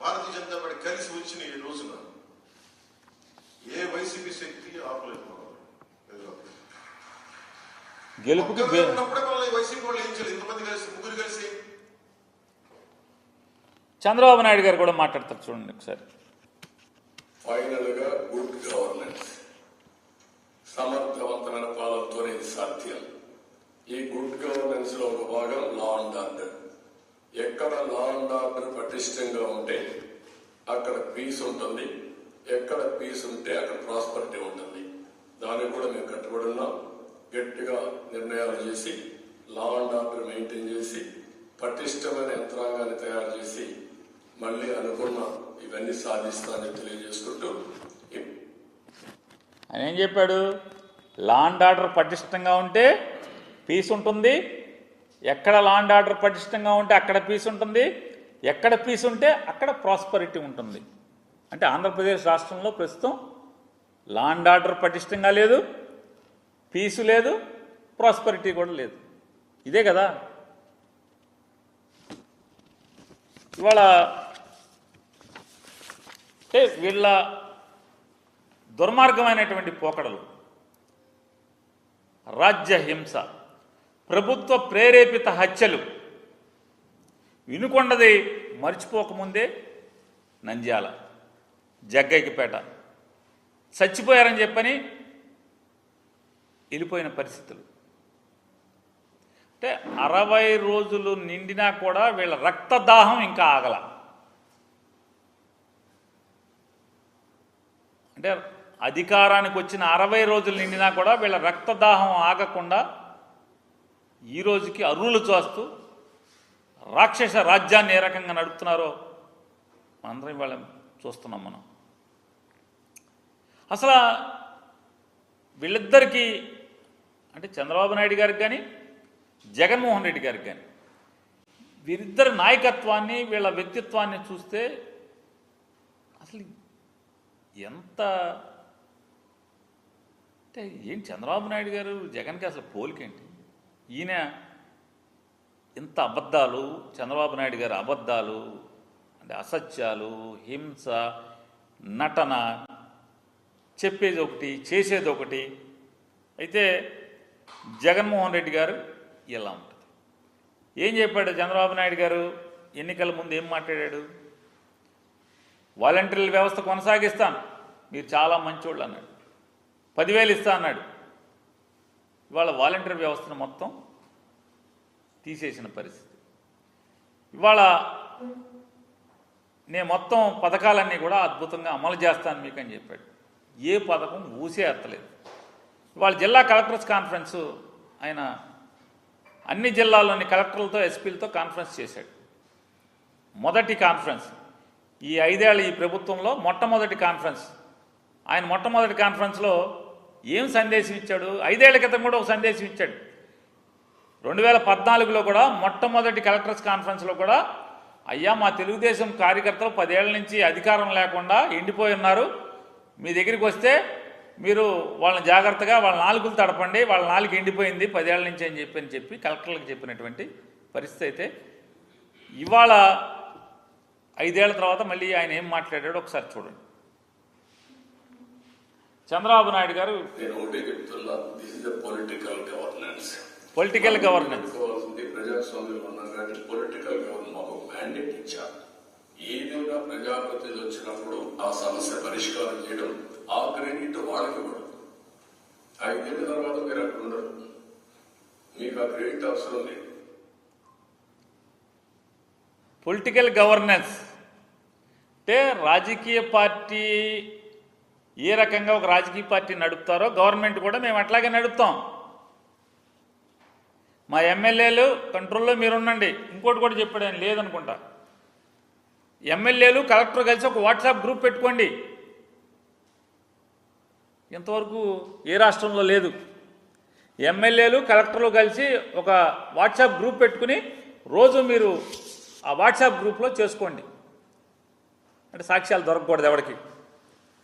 భారతీయ జనతా పార్టీ కలిసి వచ్చిన ఈ రోజున ఏ వైసీపీ శక్తి ఆపలేదు. గెలుపుకి ఉన్నప్పుడే మనల్ని వైసీపీ వాళ్ళు ఏం చేయలేదు. ఇంతమంది కలిసి, ముగ్గురు కలిసి. చంద్రబాబు నాయుడు గారు కూడా మాట్లాడతారు, చూడండి ఒకసారి. ఫైనల్ గా గుడ్ గవర్నెన్స్, సమర్థవంతమైన పాలనతోనే ఇది సాధ్యం. ఈ గుడ్ గవర్నెన్స్ లో ఒక భాగం లా అండ్ ఆర్డర్. ఎక్కడ లా అండ్ ఆర్డర్ పటిష్టంగా ఉంటే అక్కడ పీస్ ఉంటుంది, ఎక్కడ పీస్ ఉంటే అక్కడ ప్రాస్పరిటీ ఉంటుంది. దానికి కూడా మేము కట్టుబడి ఉన్నాం. గట్టిగా నిర్ణయాలు చేసి లా అండ్ ఆర్డర్ మెయింటైన్ చేసి పటిష్టమైన యంత్రాంగాన్ని తయారు చేసి మళ్ళీ అనుకున్న ఇవన్నీ సాధిస్తానని తెలియజేసుకుంటూ, ఆయన ఏం చెప్పాడు? లా అండ్ ఆర్డర్ పటిష్టంగా ఉంటే పీస్ ఉంటుంది, ఎక్కడ లా అండ్ ఆర్డర్ పటిష్టంగా ఉంటే అక్కడ పీస్ ఉంటుంది, ఎక్కడ పీస్ ఉంటే అక్కడ ప్రాస్పరిటీ ఉంటుంది. అంటే ఆంధ్రప్రదేశ్ రాష్ట్రంలో ప్రస్తుతం లా అండ్ ఆర్డర్ పటిష్టంగా లేదు, పీసు లేదు, ప్రాస్పరిటీ కూడా లేదు. ఇదే కదా ఇవాళ. అంటే వీళ్ళ దుర్మార్గమైనటువంటి పోకడలు, రాజ్య హింస, ప్రభుత్వ ప్రేరేపిత హత్యలు, వినుకొండది మర్చిపోకముందే నంద్యాల, జగ్గయ్యపేట చచ్చిపోయారని చెప్పని వెళ్ళిపోయిన పరిస్థితులు. అంటే 60 రోజులు నిండినా కూడా వీళ్ళ రక్తదాహం ఇంకా ఆగల. అంటే అధికారానికి వచ్చిన 60 రోజులు నిండినా కూడా వీళ్ళ రక్తదాహం ఆగకుండా ఈ రోజుకి అరువులు చూస్తూ రాక్షస రాజ్యాన్ని ఏ రకంగా నడుపుతున్నారో మనందరం ఇవాళ చూస్తున్నాం మనం. అసలు వీళ్ళిద్దరికీ అంటే చంద్రబాబు నాయుడు గారికి కానీ జగన్మోహన్ రెడ్డి గారికి కానీ వీరిద్దరి నాయకత్వాన్ని వీళ్ళ వ్యక్తిత్వాన్ని చూస్తే అసలు ఎంత అంటే ఏంటి చంద్రబాబు నాయుడు గారు జగన్కి అసలు పోలికేంటి? ఈయన ఇంత అబద్ధాలు, చంద్రబాబు నాయుడు గారు అబద్ధాలు అంటే అసత్యాలు, హింస, నటన, చెప్పేది ఒకటి చేసేది ఒకటి. అయితే జగన్మోహన్ రెడ్డి గారు ఇలా ఉంటుంది. ఏం చెప్పాడు చంద్రబాబు నాయుడు గారు? ఎన్నికల ముందు ఏం మాట్లాడాడు? వాలంటీర్ల వ్యవస్థ కొనసాగిస్తాను, మీరు చాలా మంచోళ్ళు అన్నాడు. 10,000 ఇస్తా అన్నాడు. ఇవాళ వాలంటీర్ వ్యవస్థను మొత్తం తీసేసిన పరిస్థితి. ఇవాళ నేను మొత్తం పథకాలన్నీ కూడా అద్భుతంగా అమలు చేస్తాను మీకు అని చెప్పాడు. ఏ పథకం ఊసే ఎత్తలేదు. ఇవాళ జిల్లా కలెక్టర్స్ కాన్ఫరెన్స్ ఆయన అన్ని జిల్లాల్లోని కలెక్టర్లతో ఎస్పీలతో కాన్ఫరెన్స్ చేశాడు. మొదటి కాన్ఫరెన్స్ ఈ 5 ఏళ్ళ ఈ ప్రభుత్వంలో మొట్టమొదటి కాన్ఫరెన్స్. ఆయన మొట్టమొదటి కాన్ఫరెన్స్లో ఏం సందేశం ఇచ్చాడు? 5 ఏళ్ల క్రితం కూడా ఒక సందేశం ఇచ్చాడు. 2014లో కూడా మొట్టమొదటి కలెక్టర్స్ కాన్ఫరెన్స్లో కూడా, అయ్యా మా తెలుగుదేశం కార్యకర్తలు 10 ఏళ్ల నుంచి అధికారం లేకుండా ఎండిపోయి ఉన్నారు, మీ దగ్గరికి వస్తే మీరు వాళ్ళని జాగ్రత్తగా వాళ్ళ నాలుగులు తడపండి, వాళ్ళ నాలుగు ఎండిపోయింది 10 ఏళ్ల నుంచి అని చెప్పి కలెక్టర్లకు చెప్పినటువంటి పరిస్థితి. అయితే ఇవాళ 5 ఏళ్ల తర్వాత మళ్ళీ ఆయన ఏం మాట్లాడాడో ఒకసారి చూడండి. చంద్రబాబు నాయుడు గారు నేను ఒకటే చెప్తున్నా, this is the political governance. Political governance ప్రజాస్వామ్యం ఉన్నాం కాబట్టి పొలిటికల్ గవర్నెన్స్ మాకు మ్యాండేట్ ఇచ్చారు. ఏదైనా ప్రజాప్రతినిధులు వచ్చినప్పుడు ఆ సమస్య పరిష్కారం చేయడం, ఆ క్రెడిట్ వాళ్ళకి ఇవ్వడం. 5 ఏళ్ళ తర్వాత మీరు అక్కడ ఉండరు, మీకు ఆ క్రెడిట్ అవసరం లేదు. పొలిటికల్ గవర్నెన్స్ అంటే రాజకీయ పార్టీ ఏ రకంగా ఒక రాజకీయ పార్టీ నడుపుతారో గవర్నమెంట్ కూడా మేము అట్లాగే నడుపుతాం. మా ఎమ్మెల్యేలు కంట్రోల్లో మీరు ఉండండి. ఇంకోటి కూడా చెప్పాడు ఆయన, లేదనుకుంటా, ఎమ్మెల్యేలు కలెక్టర్ కలిసి ఒక వాట్సాప్ గ్రూప్ పెట్టుకోండి. ఇంతవరకు ఏ రాష్ట్రంలో లేదు. ఎమ్మెల్యేలు కలెక్టర్లు కలిసి ఒక వాట్సాప్ గ్రూప్ పెట్టుకుని రోజు మీరు ఆ వాట్సాప్ గ్రూప్లో చేసుకోండి. అంటే సాక్ష్యాలు దొరకకూడదు ఎవరికి,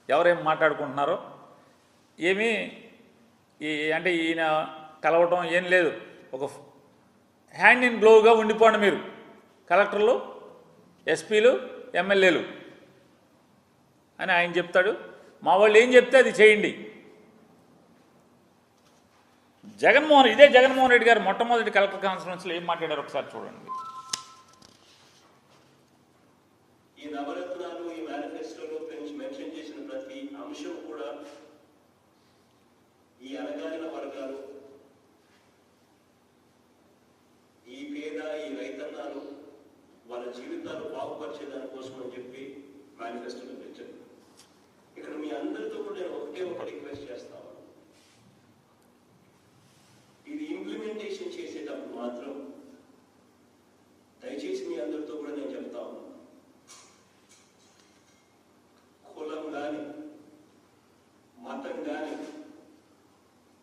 ఎవరేం మాట్లాడుకుంటున్నారో ఏమీ అంటే ఈయన కలవటం ఏం లేదు. ఒక హ్యాండ్ ఇన్ గ్లోవ్గా ఉండిపోండి మీరు, కలెక్టర్లు, ఎస్పీలు, ఎమ్మెల్యేలు అని ఆయన చెప్తాడు. మా వాళ్ళు ఏం చెప్తే అది చేయండి. ఇదే జగన్మోహన్ రెడ్డి గారు మొట్టమొదటి కలెక్టర్ కాన్ఫరెన్స్లో ఏం మాట్లాడారు ఒకసారి చూడండి. ఈ నవరత్నాలు ఈ మేనిఫెస్టోలో మెన్షన్ చేసిన ప్రతి అంశం కూడా ఈ అణగారిన వర్గాలు, ఈ పేద, ఈ రైతన్నాలు వాళ్ళ జీవితాలు బాగుపరిచేదాని కోసం అని చెప్పి మేనిఫెస్టోలో పెట్టారు. ఇక్కడ మీ అందరితో కూడా నేను ఒకటి రిక్వెస్ట్ చేస్తాను, ఇది ఇంప్లిమెంటేషన్ చేసేటప్పుడు మాత్రం దయచేసి మీ అందరితో కూడా నేను చెప్తా ఉన్నాను, కులం కానీ, మతం కానీ,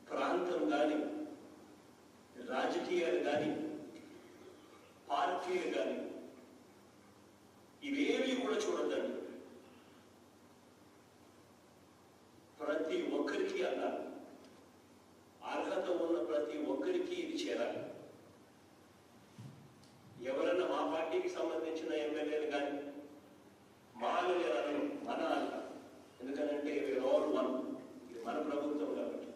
ప్రాంతం కానీ, రాజకీయాలు కానీ, పార్టీలు కానీ ఇవేవి కూడా చూడద్దండి. ప్రతి ఒక్కరికి అన్నారు, అర్హత ఉన్న ప్రతి ఒక్కరికి ఇది చేరాలి. ఎవరన్నా మా పార్టీకి సంబంధించిన ఎమ్మెల్యేలు కానీ మాలో ఎవరన్నా మన అన్న, ఎందుకనంటే ఆల్ వన్, ఇది మన ప్రభుత్వం కాబట్టి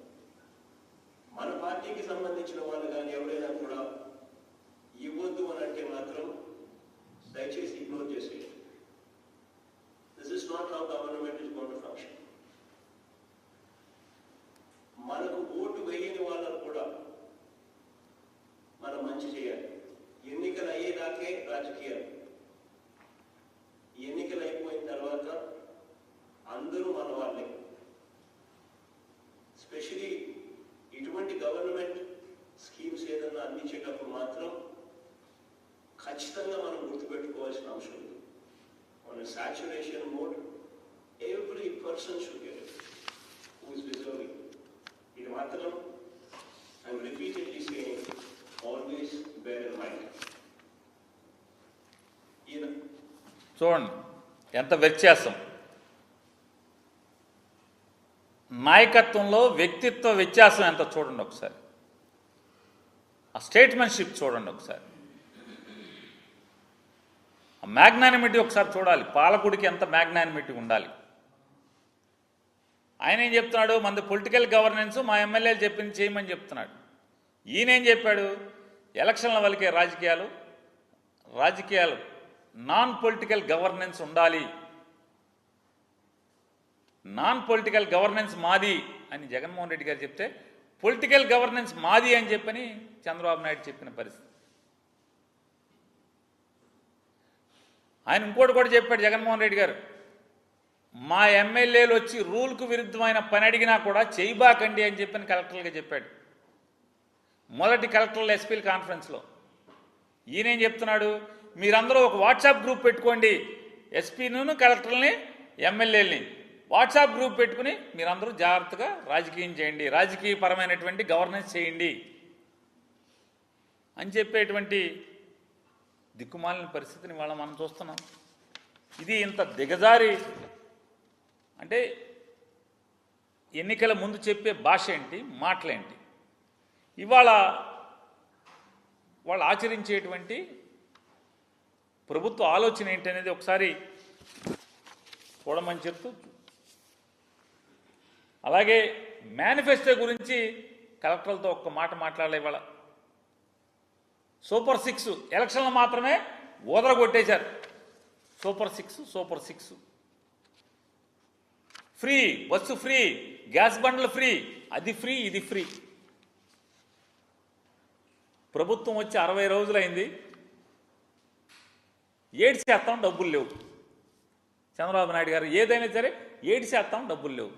మన పార్టీకి సంబంధించిన వాళ్ళు కానీ ఎవరైనా కూడా ఇవ్వద్దు అని అంటే మాత్రం దయచేసి ఇగ్నోర్ చేసేయండి. This is not how government is going to function. మనకు ఓటు వేయని వాళ్ళకు కూడా మనం మంచి చేయాలి. ఎన్నికలు అయ్యేదాకే రాజకీయాలు, ఎన్నికలు అయిపోయిన తర్వాత అందరూ మన వాళ్ళే. స్పెషలీ ఇటువంటి గవర్నమెంట్ స్కీమ్స్ ఏదన్నా అన్ని person should get it, who is deserving. ఇది మాత్రం I'm repeatedly saying, always bear in mind. చూడండి ఎంత వ్యత్యాసం. నాయకత్వంలో వ్యక్తిత్వ వ్యత్యాసం ఎంత చూడండి ఒకసారి. ఆ స్టేట్మెంట్షిప్ చూడండి ఒకసారి. ఆ మ్యాగ్నానిమిటీ ఒకసారి చూడాలి. పాలకుడికి ఎంత మ్యాగ్నానిమిటీ ఉండాలి. ఆయన ఏం చెప్తున్నాడు, మనది పొలిటికల్ గవర్నెన్స్, మా ఎమ్మెల్యేలు చెప్పింది చేయమని చెప్తున్నాడు. ఈయనేం చెప్పాడు, ఎలక్షన్ల వరకే రాజకీయాలు నాన్ పొలిటికల్ గవర్నెన్స్ ఉండాలి, నాన్ పొలిటికల్ గవర్నెన్స్ మాది అని జగన్మోహన్ రెడ్డి గారు చెప్తే, పొలిటికల్ గవర్నెన్స్ మాది అని చెప్పని చంద్రబాబు నాయుడు చెప్పిన పరిస్థితి. ఆయన ఇంకోటి కూడా చెప్పాడు జగన్మోహన్ రెడ్డి గారు, మా ఎమ్మెల్యేలు వచ్చి రూల్కు విరుద్ధమైన పని అడిగినా కూడా చేయబాకండి అని చెప్పని కలెక్టర్లుగా చెప్పాడు. మొదటి కలెక్టర్ల ఎస్పీల కాన్ఫరెన్స్లో ఈయనేం చెప్తున్నాడు, మీరందరూ ఒక వాట్సాప్ గ్రూప్ పెట్టుకోండి, ఎస్పీను కలెక్టర్ని ఎమ్మెల్యేలని వాట్సాప్ గ్రూప్ పెట్టుకుని మీరందరూ జాగ్రత్తగా రాజకీయం చేయండి, రాజకీయపరమైనటువంటి గవర్నెన్స్ చేయండి అని చెప్పేటువంటి దిక్కుమాలిన పరిస్థితిని వాళ్ళ మనం చూస్తున్నాం. ఇది ఇంత దిగజారి అంటే ఎన్నికల ముందు చెప్పే భాష ఏంటి, మాటలేంటి, ఇవాళ వాళ్ళు ఆచరించేటువంటి ప్రభుత్వ ఆలోచన ఏంటి అనేది ఒకసారి చూడమని చెప్తూ, అలాగే మేనిఫెస్టో గురించి కలెక్టర్లతో ఒక్క మాట మాట్లాడలే. ఇవాళ సూపర్ 6 ఎలక్షన్లు మాత్రమే ఓదరగొట్టేశారు. Super 6 free bus, free gas బండ్లు, ఫ్రీ అది ఫ్రీ ఇది ఫ్రీ. ప్రభుత్వం వచ్చి 60 రోజులైంది, 7% డబ్బులు లేవు. చంద్రబాబు నాయుడు గారు ఏదైనా సరే 7% డబ్బులు లేవు.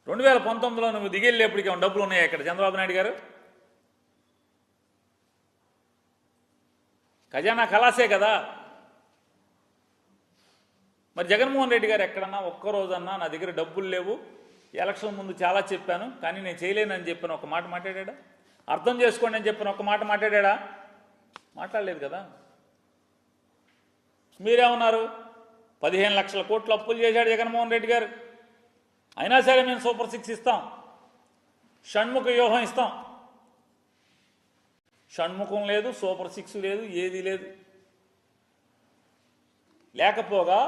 2019లో నువ్వు దిగెళ్ళేప్పటికీ డబ్బులు ఉన్నాయా ఇక్కడ చంద్రబాబు నాయుడు గారు? ఖజానా ఖలాసే కదా. మరి జగన్మోహన్ రెడ్డి గారు ఎక్కడన్నా ఒక్కరోజన్నా నా దగ్గర డబ్బులు లేవు, ఎలక్షన్ ముందు చాలా చెప్పాను కానీ నేను చేయలేనని చెప్పిన ఒక మాట మాట్లాడా? అర్థం చేసుకోండి అని చెప్పిన ఒక మాట మాట్లాడా? మాట్లాడలేదు కదా. మీరేమన్నారు, 15 లక్షల కోట్లు అప్పులు చేశాడు జగన్మోహన్ రెడ్డి గారు, అయినా సరే మేము సూపర్ 6 ఇస్తాం, షణ్ముఖ వ్యూహం ఇస్తాం. షణ్ముఖం లేదు, సూపర్ 6 లేదు, ఏది లేదు. లేకపోగా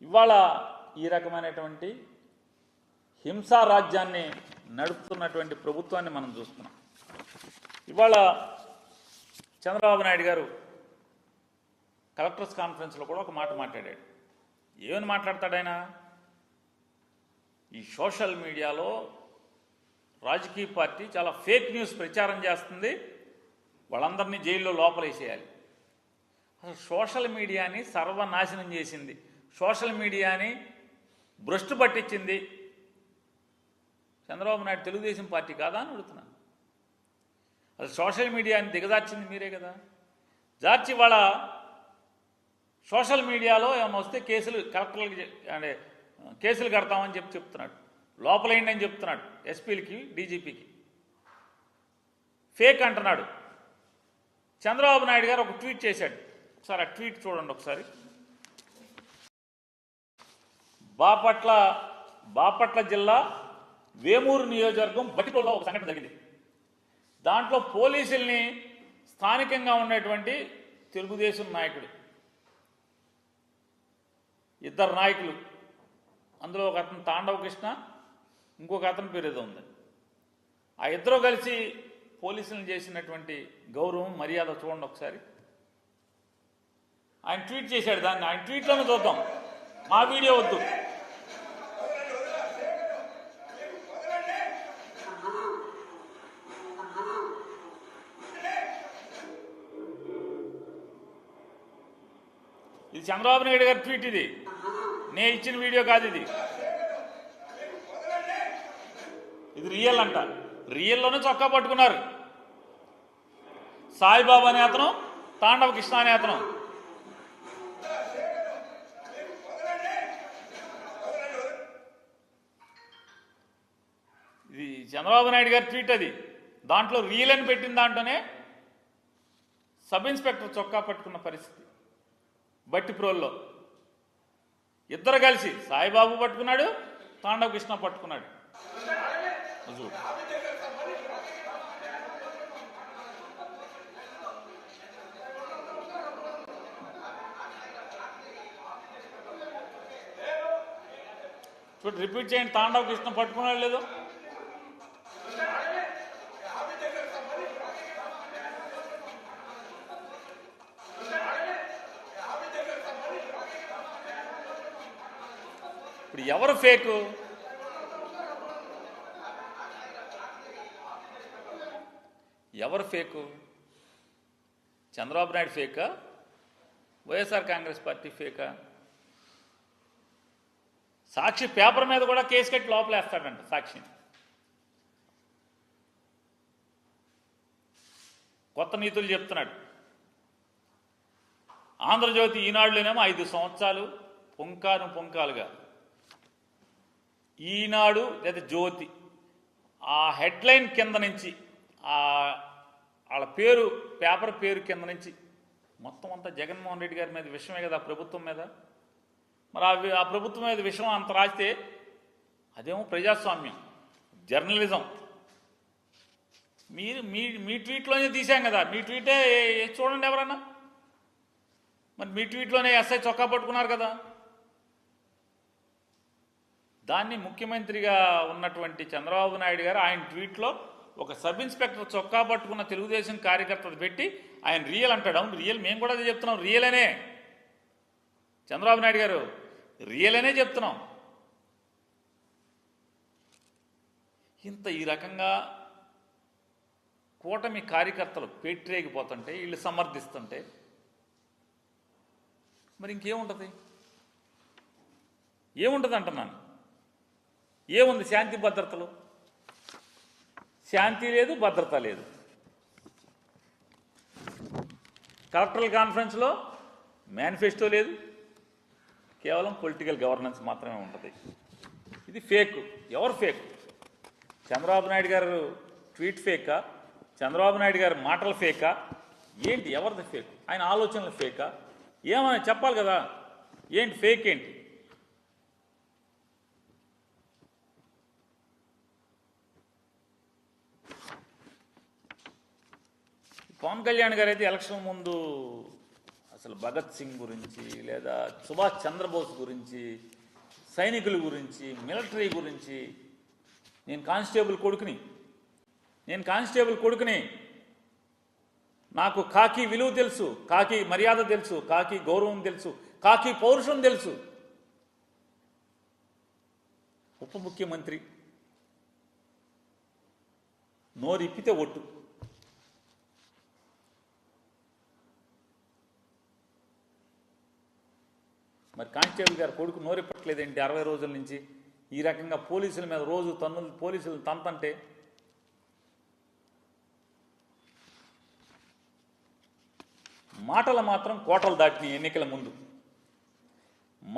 ఇవాళ ఈ రకమైనటువంటి హింసా రాజ్యాన్ని నడుపుతున్నటువంటి ప్రభుత్వాన్ని మనం చూస్తున్నాం. ఇవాళ చంద్రబాబు నాయుడు గారు కలెక్టర్స్ కాన్ఫరెన్స్లో కూడా ఒక మాట మాట్లాడాడు. ఏమని మాట్లాడతాడు ఆయన? ఈ సోషల్ మీడియాలో రాజకీయ పార్టీ చాలా ఫేక్ న్యూస్ ప్రచారం చేస్తుంది, వాళ్ళందరినీ జైల్లో లోపలేసేయాలి. అసలు సోషల్ మీడియాని సర్వనాశనం చేసింది, సోషల్ మీడియాని భ్రష్టు పట్టించింది చంద్రబాబు నాయుడు తెలుగుదేశం పార్టీ కాదా అని అడుగుతున్నాను. అసలు సోషల్ మీడియాని దిగజార్చింది మీరే కదా. జార్చి వాళ్ళ సోషల్ మీడియాలో ఏమైనా వస్తే కేసులు కలెక్టర్లకి అంటే కేసులు కడతామని చెప్తున్నాడు, లోపలేయండి అని చెప్తున్నాడు ఎస్పీలకి డీజీపీకి. ఫేక్ అంటున్నాడు. చంద్రబాబు నాయుడు గారు ఒక ట్వీట్ చేశాడు, ఒకసారి ఆ ట్వీట్ చూడండి ఒకసారి. బాపట్ల జిల్లా వేమూరు నియోజకవర్గం బట్టిపోలో ఒక సంఘటన జరిగింది. దాంట్లో పోలీసుల్ని స్థానికంగా ఉన్నటువంటి తెలుగుదేశం నాయకుడు, ఇద్దరు నాయకులు, అందులో ఒక అతను తాండవ కృష్ణ, ఇంకొక అతని పేరు ఏదో ఉంది, ఆ ఇద్దరు కలిసి పోలీసులను చేసినటువంటి గౌరవం మర్యాద చూడండి ఒకసారి. ఆయన ట్వీట్ చేశాడు, దాన్ని ఆయన ట్వీట్లోనే చూద్దాం, మా వీడియో వద్దు. ఇది చంద్రబాబు నాయుడు గారి ట్వీట్, ఇది నేను ఇచ్చిన వీడియో కాదు, ఇది రియల్ అంట. రియల్లోనే చొక్కా పట్టుకున్నారు సాయిబాబా అనే అతను, తాండవ కృష్ణ అనే అతను. చంద్రబాబు నాయుడు గారి ట్వీట్ అది. దాంట్లో రియల్ అని పెట్టిన దాంట్లోనే సబ్ ఇన్స్పెక్టర్ చొక్కా పట్టుకున్న పరిస్థితి. బట్టిప్రోల్లో ఇద్దరు కలిసి సాయిబాబు పట్టుకున్నాడు, తాండవ కృష్ణ పట్టుకున్నాడు. చూడు, రిపీట్ చేయండి. తాండవ కృష్ణ పట్టుకున్నాడు లేదు? ఇప్పుడు ఎవరు ఫేకు? ఎవరు ఫేకు? చంద్రబాబు నాయుడు ఫేకా? వైఎస్ఆర్ కాంగ్రెస్ పార్టీ ఫేకా? సాక్షి పేపర్ మీద కూడా కేసు కట్టి లోపలేస్తాడంట సాక్షిని. కొత్త నీతులు చెప్తున్నాడు. ఆంధ్రజ్యోతి ఈనాడులోనేమో 5 సంవత్సరాలు పుంకాలుగా, ఈనాడు లేదా జ్యోతి ఆ హెడ్లైన్ కింద నుంచి వాళ్ళ పేరు, పేపర్ పేరు కింద నుంచి మొత్తం అంతా జగన్మోహన్ రెడ్డి గారి మీద విషయమే కదా, ప్రభుత్వం మీద. మరి ఆ ప్రభుత్వం మీద విషయం అంత రాస్తే అదేమో ప్రజాస్వామ్యం, జర్నలిజం. మీరు మీ ట్వీట్లోనే తీసాం కదా, మీ ట్వీటే చూడండి ఎవరన్నా. మరి మీ ట్వీట్లోనే ఎస్ఐ చొక్కా పట్టుకున్నారు కదా. దాన్ని ముఖ్యమంత్రిగా ఉన్నటువంటి చంద్రబాబు నాయుడు గారు ఆయన ట్వీట్లో ఒక సబ్ ఇన్స్పెక్టర్ చొక్కా పట్టుకున్న తెలుగుదేశం కార్యకర్తలు పెట్టి ఆయన రియల్ అంటాడు. అవును, రియల్. మేము కూడా అదే చెప్తున్నాం, రియల్ అనే. చంద్రబాబు నాయుడు గారు రియల్ అనే చెప్తున్నాం. ఈ రకంగా కూటమి కార్యకర్తలు పెట్టిరేగిపోతుంటే, వీళ్ళు సమర్థిస్తుంటే మరి ఇంకేముంటుంది? ఏముంటుంది అంటున్నాను. ఏముంది? శాంతి భద్రతలు. శాంతి లేదు, భద్రత లేదు. కలెక్టరల్ కాన్ఫరెన్స్లో మేనిఫెస్టో లేదు, కేవలం పొలిటికల్ గవర్నెన్స్ మాత్రమే ఉంటుంది. ఇది ఫేక్. ఎవరు ఫేక్? చంద్రబాబు నాయుడు గారు ట్వీట్ ఫేకా? చంద్రబాబు నాయుడు గారి మాటలు ఫేకా? ఏంటి? ఎవరిది ఫేక్? ఆయన ఆలోచనలు ఫేకా? ఏమని చెప్పాలి కదా. ఏంటి ఫేక్? ఏంటి? పవన్ కళ్యాణ్ గారు అయితే ఎలక్షన్ ముందు అసలు భగత్ సింగ్ గురించి, లేదా సుభాష్ చంద్రబోస్ గురించి, సైనికుల గురించి, మిలిటరీ గురించి, నేను కానిస్టేబుల్ కొడుకుని, నాకు కాకి విలువ తెలుసు, కాకి మర్యాద తెలుసు, కాకి గౌరవం తెలుసు, కాకి పౌరుషం తెలుసు. ఉప ముఖ్యమంత్రి నోరిప్పితే ఒట్టు. మరి కానిస్టేబుల్ గారు కొడుకు నోరెప్పట్లేదేంటి 60 రోజుల నుంచి? ఈ రకంగా పోలీసుల మీద రోజు పోలీసులు తంతంటే మాటలు మాత్రం కోటలు దాటినాయి. ఎన్నికల ముందు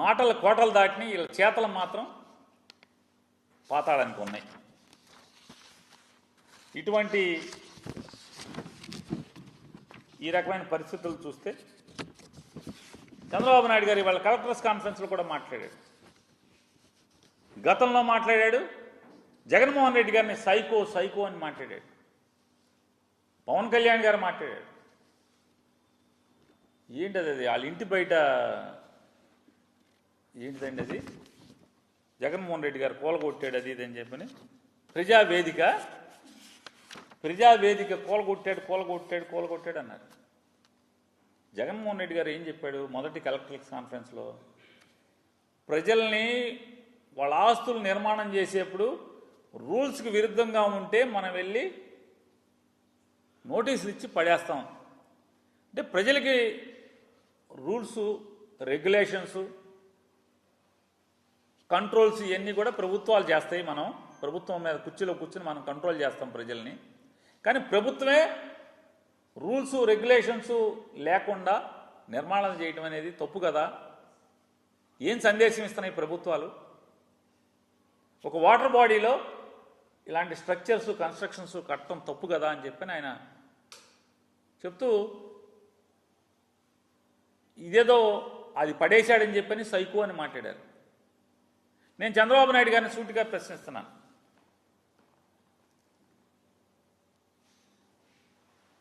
మాటలు కోటలు దాటినాయి, వీళ్ళ చేతలు మాత్రం పాతాళానికి ఉన్నాయి. ఇటువంటి ఈ రకమైన పరిస్థితులు చూస్తే చంద్రబాబు నాయుడు గారు ఇవాళ కలెక్టర్స్ కాన్ఫరెన్స్లో కూడా మాట్లాడాడు. గతంలో మాట్లాడాడు. జగన్మోహన్ రెడ్డి గారిని సైకో అని మాట్లాడాడు. పవన్ కళ్యాణ్ గారు మాట్లాడాడు. ఏంటది? అది వాళ్ళ ఇంటి బయట ఏంటిదండి అది? జగన్మోహన్ రెడ్డి గారు కూలగొట్టాడు అది ఇది అని చెప్పని ప్రజావేదిక కూలగొట్టాడు అన్నారు. జగన్మోహన్ రెడ్డి గారు ఏం చెప్పాడు మొదటి కలెక్టర్స్ కాన్ఫరెన్స్లో? ప్రజల్ని వాళ్ళ ఆస్తులు నిర్మాణం చేసేప్పుడు రూల్స్కి విరుద్ధంగా ఉంటే మనం వెళ్ళి నోటీసులు ఇచ్చి పడేస్తాం. అంటే ప్రజలకి రూల్స్, రెగ్యులేషన్స్, కంట్రోల్స్ ఇవన్నీ కూడా ప్రభుత్వాలు చేస్తాయి. మనం ప్రభుత్వం మీద కుర్చీలో కూర్చుని మనం కంట్రోల్ చేస్తాం ప్రజల్ని. కానీ ప్రభుత్వమే రూల్స్, రెగ్యులేషన్స్ లేకుండా నిర్మాణం చేయడం అనేది తప్పు కదా. ఏం సందేశం ఇస్తున్నాయి ప్రభుత్వాలు? ఒక వాటర్ బాడీలో ఇలాంటి స్ట్రక్చర్స్ కన్స్ట్రక్షన్స్ కట్టడం తప్పు కదా అని చెప్పని ఆయన చెప్తూ ఇదేదో అది పడేశాడని చెప్పని సైకో అని మాట్లాడారు. నేను చంద్రబాబు నాయుడు గారిని సూటిగా ప్రశ్నిస్తున్నాను.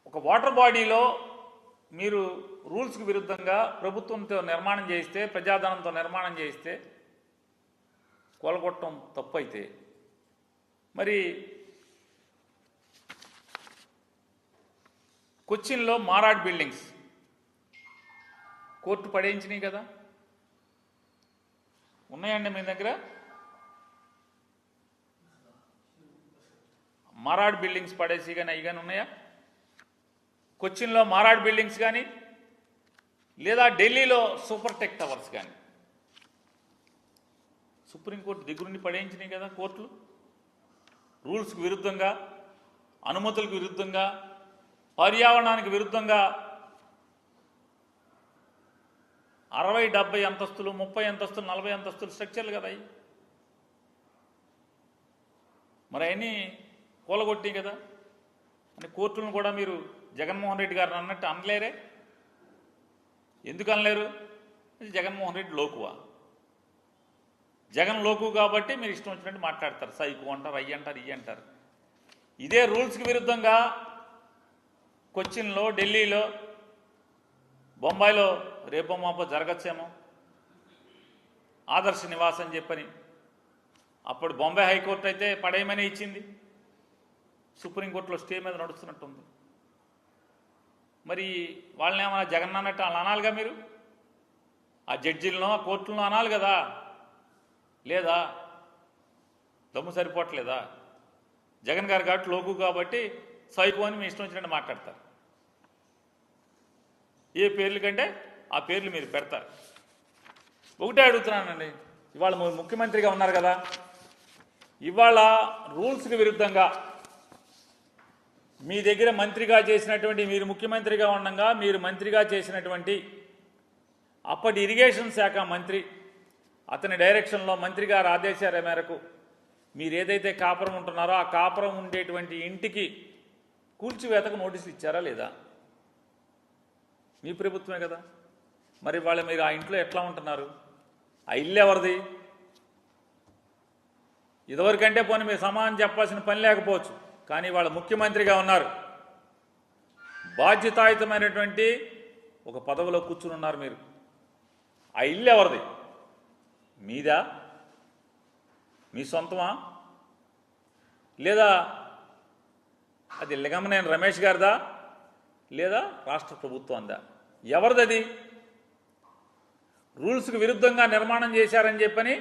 ఒక వాటర్ బాడీలో మీరు రూల్స్కి విరుద్ధంగా ప్రభుత్వంతో నిర్మాణం చేయిస్తే, ప్రజాధనంతో నిర్మాణం చేయిస్తే కూలగొట్టడం తప్పు అయితే, మరి కొచ్చిన్లో మారాడ్ బిల్డింగ్స్ కోర్టు పడేయించినాయి కదా, ఉన్నాయండి మీ దగ్గర? మారాడ్ బిల్డింగ్స్ పడేసి కానీ అవి కానీ ఉన్నాయా? కొచ్చిన్లో మారాడ్ బిల్డింగ్స్ కానీ, లేదా ఢిల్లీలో సూపర్ టెక్ టవర్స్ కానీ సుప్రీంకోర్టు దగ్గరుండి పడేయించినాయి కదా కోర్టులు. రూల్స్కి విరుద్ధంగా, అనుమతులకు విరుద్ధంగా, పర్యావరణానికి విరుద్ధంగా 60, 70 అంతస్తులు, 30 అంతస్తులు, 40 అంతస్తులు స్ట్రక్చర్లు కదా అవి. మరి అవన్నీ కూలగొట్టి కదా అని కోర్టులను కూడా మీరు జగన్మోహన్ రెడ్డి గారిని అన్నట్టు అనలేరే? ఎందుకు అనలేరు? జగన్మోహన్ రెడ్డి లోకువా? జగన్ లోకు కాబట్టి మీరు ఇష్టం వచ్చినట్టు మాట్లాడతారు. సైకు అంటారు, అయ్యి అంటారు, ఇయ్యి అంటారు. ఇదే రూల్స్కి విరుద్ధంగా కొచ్చిన్లో, ఢిల్లీలో, బొంబాయిలో రేపో మాపో జరగచ్చేమో ఆదర్శ నివాస్ అని చెప్పని. అప్పుడు బొంబాయి హైకోర్టు అయితే పడేయమని ఇచ్చింది, సుప్రీంకోర్టులో స్టే మీద నడుస్తున్నట్టుంది. మరి వాళ్ళని ఏమన్నా జగన్ అన్నట్టు వాళ్ళు అనాలిగా మీరు? ఆ జడ్జీలను, ఆ కోర్టులను అనాలి కదా, లేదా? దమ్ము సరిపోవట్లేదా? జగన్ గారు కాబట్టి లోకు కాబట్టి సైకో అని మీ ఇష్టం వచ్చినట్టు మాట్లాడతారు. ఏ పేర్లు కంటే ఆ పేర్లు మీరు పెడతారు. ఒకటే అడుగుతున్నానండి, ఇవాళ ముఖ్యమంత్రిగా ఉన్నారు కదా, ఇవాళ రూల్స్కి విరుద్ధంగా మీ దగ్గర మంత్రిగా చేసినటువంటి, మీరు ముఖ్యమంత్రిగా ఉండగా మీరు మంత్రిగా చేసినటువంటి అప్పటి ఇరిగేషన్ శాఖ మంత్రి, అతని డైరెక్షన్లో మంత్రి గారి ఆదేశాల మేరకు మీరు ఏదైతే కాపురం ఉంటున్నారో ఆ కాపురం ఉండేటువంటి ఇంటికి కూల్చివేతకు నోటీసులు ఇచ్చారా లేదా? మీ ప్రభుత్వమే కదా. మరి వాళ్ళు మీరు ఆ ఇంట్లో ఎట్లా ఉంటున్నారు? ఆ ఇల్లు ఎవరిది? ఇదివరకంటే పోనీ మీరు సమాధానం చెప్పాల్సిన పని లేకపోవచ్చు, కానీ వాళ్ళ ముఖ్యమంత్రిగా ఉన్నారు, బాధ్యతాయుతమైనటువంటి ఒక పదవిలో కూర్చుని ఉన్నారు మీరు. ఆ ఇల్లు ఎవరిది? మీదా? మీ సొంతమా? లేదా అది లింగమనేని రమేష్ గారిదా? లేదా రాష్ట్ర ప్రభుత్వందా? ఎవరిది అది? రూల్స్కి విరుద్ధంగా నిర్మాణం చేశారని చెప్పని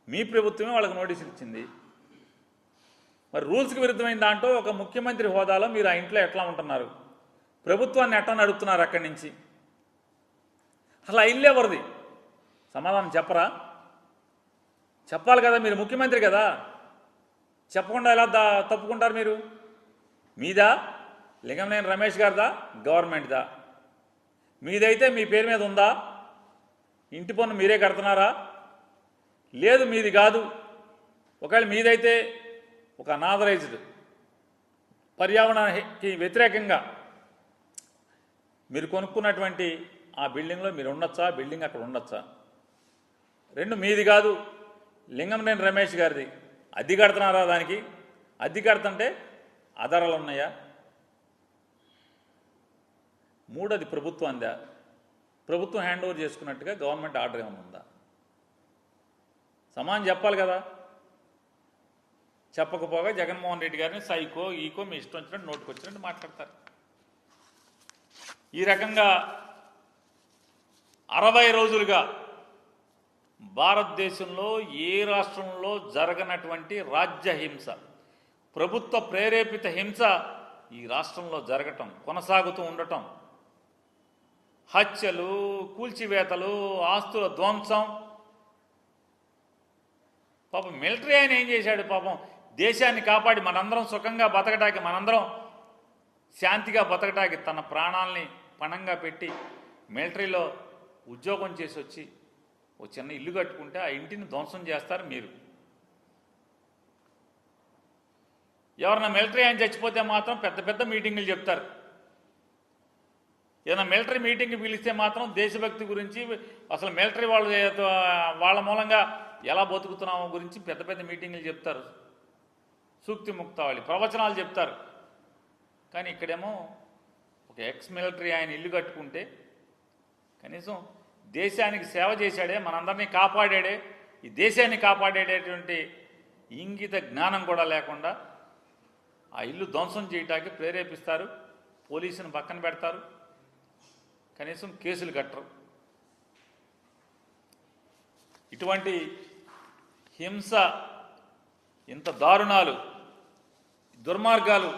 మీ ప్రభుత్వమే వాళ్ళకి నోటీసులు ఇచ్చింది. మరి రూల్స్కి విరుద్ధమైన దాంట్లో ఒక ముఖ్యమంత్రి హోదాలో మీరు ఆ ఇంట్లో ఎట్లా ఉంటున్నారు? ప్రభుత్వాన్ని ఎట్లా నడుపుతున్నారు అక్కడి నుంచి? అసలు ఆ ఇల్లు ఎవరిది? సమాధానం చెప్పరా? చెప్పాలి కదా, మీరు ముఖ్యమంత్రి కదా. చెప్పకుండా ఎలా తప్పుకుంటారు మీరు? మీదా? లింగమనేని రమేష్ గారిదా? గవర్నమెంట్దా? మీదైతే మీ పేరు మీద ఉందా? ఇంటి పన్ను మీరే కడుతున్నారా? లేదు, మీది కాదు. ఒకవేళ మీదైతే ఒక అనాథరైజ్డ్, పర్యావరణానికి వ్యతిరేకంగా మీరు కొనుక్కున్నటువంటి ఆ బిల్డింగ్లో మీరు ఉండొచ్చా? బిల్డింగ్ అక్కడ ఉండొచ్చా? రెండు, మీది కాదు, లింగమనేని రమేష్ గారిది. అద్దె కడుతున్నారా దానికి? అద్దె కడుతుంటే ఆధారాలు ఉన్నాయా? మూడు, అది ప్రభుత్వందా? ప్రభుత్వం హ్యాండ్ ఓవర్ చేసుకున్నట్టుగా గవర్నమెంట్ ఆర్డర్ ఏమైనా ఉందా? సమానం చెప్పాలి కదా. చెప్పకపోగా జగన్మోహన్ రెడ్డి గారిని సైకో, ఈకో మీ ఇష్టం వచ్చినట్టు నోటుకు వచ్చినట్టు మాట్లాడతారు. ఈ రకంగా 60 రోజులుగా భారతదేశంలో ఏ రాష్ట్రంలో జరగనటువంటి రాజ్య హింస, ప్రభుత్వ ప్రేరేపిత హింస ఈ రాష్ట్రంలో జరగటం, కొనసాగుతూ ఉండటం, హత్యలు, కూల్చివేతలు, ఆస్తుల ధ్వంసం. పాపం మిలిటరీ ఆయన ఏం చేశాడు? పాపం దేశాన్ని కాపాడి మనందరం సుఖంగా బతకటానికి, మనందరం శాంతిగా బతకటానికి తన ప్రాణాలని పణంగా పెట్టి మిలిటరీలో ఉద్యోగం చేసి వచ్చి ఓ చిన్న ఇల్లు కట్టుకుంటే ఆ ఇంటిని ధ్వంసం చేస్తారు మీరు. ఎవరైనా మిలిటరీ ఆయన చచ్చిపోతే మాత్రం పెద్ద పెద్ద మీటింగులు చెప్తారు. ఏదైనా మిలిటరీ మీటింగ్కి పిలిస్తే మాత్రం దేశభక్తి గురించి, అసలు మిలిటరీ వాళ్ళ మూలంగా ఎలా బతుకుతున్నామో గురించి పెద్ద పెద్ద మీటింగులు చెప్తారు. సూక్తి ముక్తావళి ప్రవచనాలు చెప్తారు. కానీ ఇక్కడేమో ఒక ఎక్స్ మిలిటరీ ఆయన ఇల్లు కట్టుకుంటే కనీసం దేశానికి సేవ చేశాడే, మనందరినీ కాపాడాడే, ఈ దేశాన్ని కాపాడేటటువంటి ఇంగిత జ్ఞానం కూడా లేకుండా ఆ ఇల్లు ధ్వంసం చేయడానికి ప్రేరేపిస్తారు. పోలీసుని పక్కన పెడతారు, కనీసం కేసులు కట్టరు. ఇటువంటి హింస, ఇంత దారుణాలు, దుర్మార్గాలు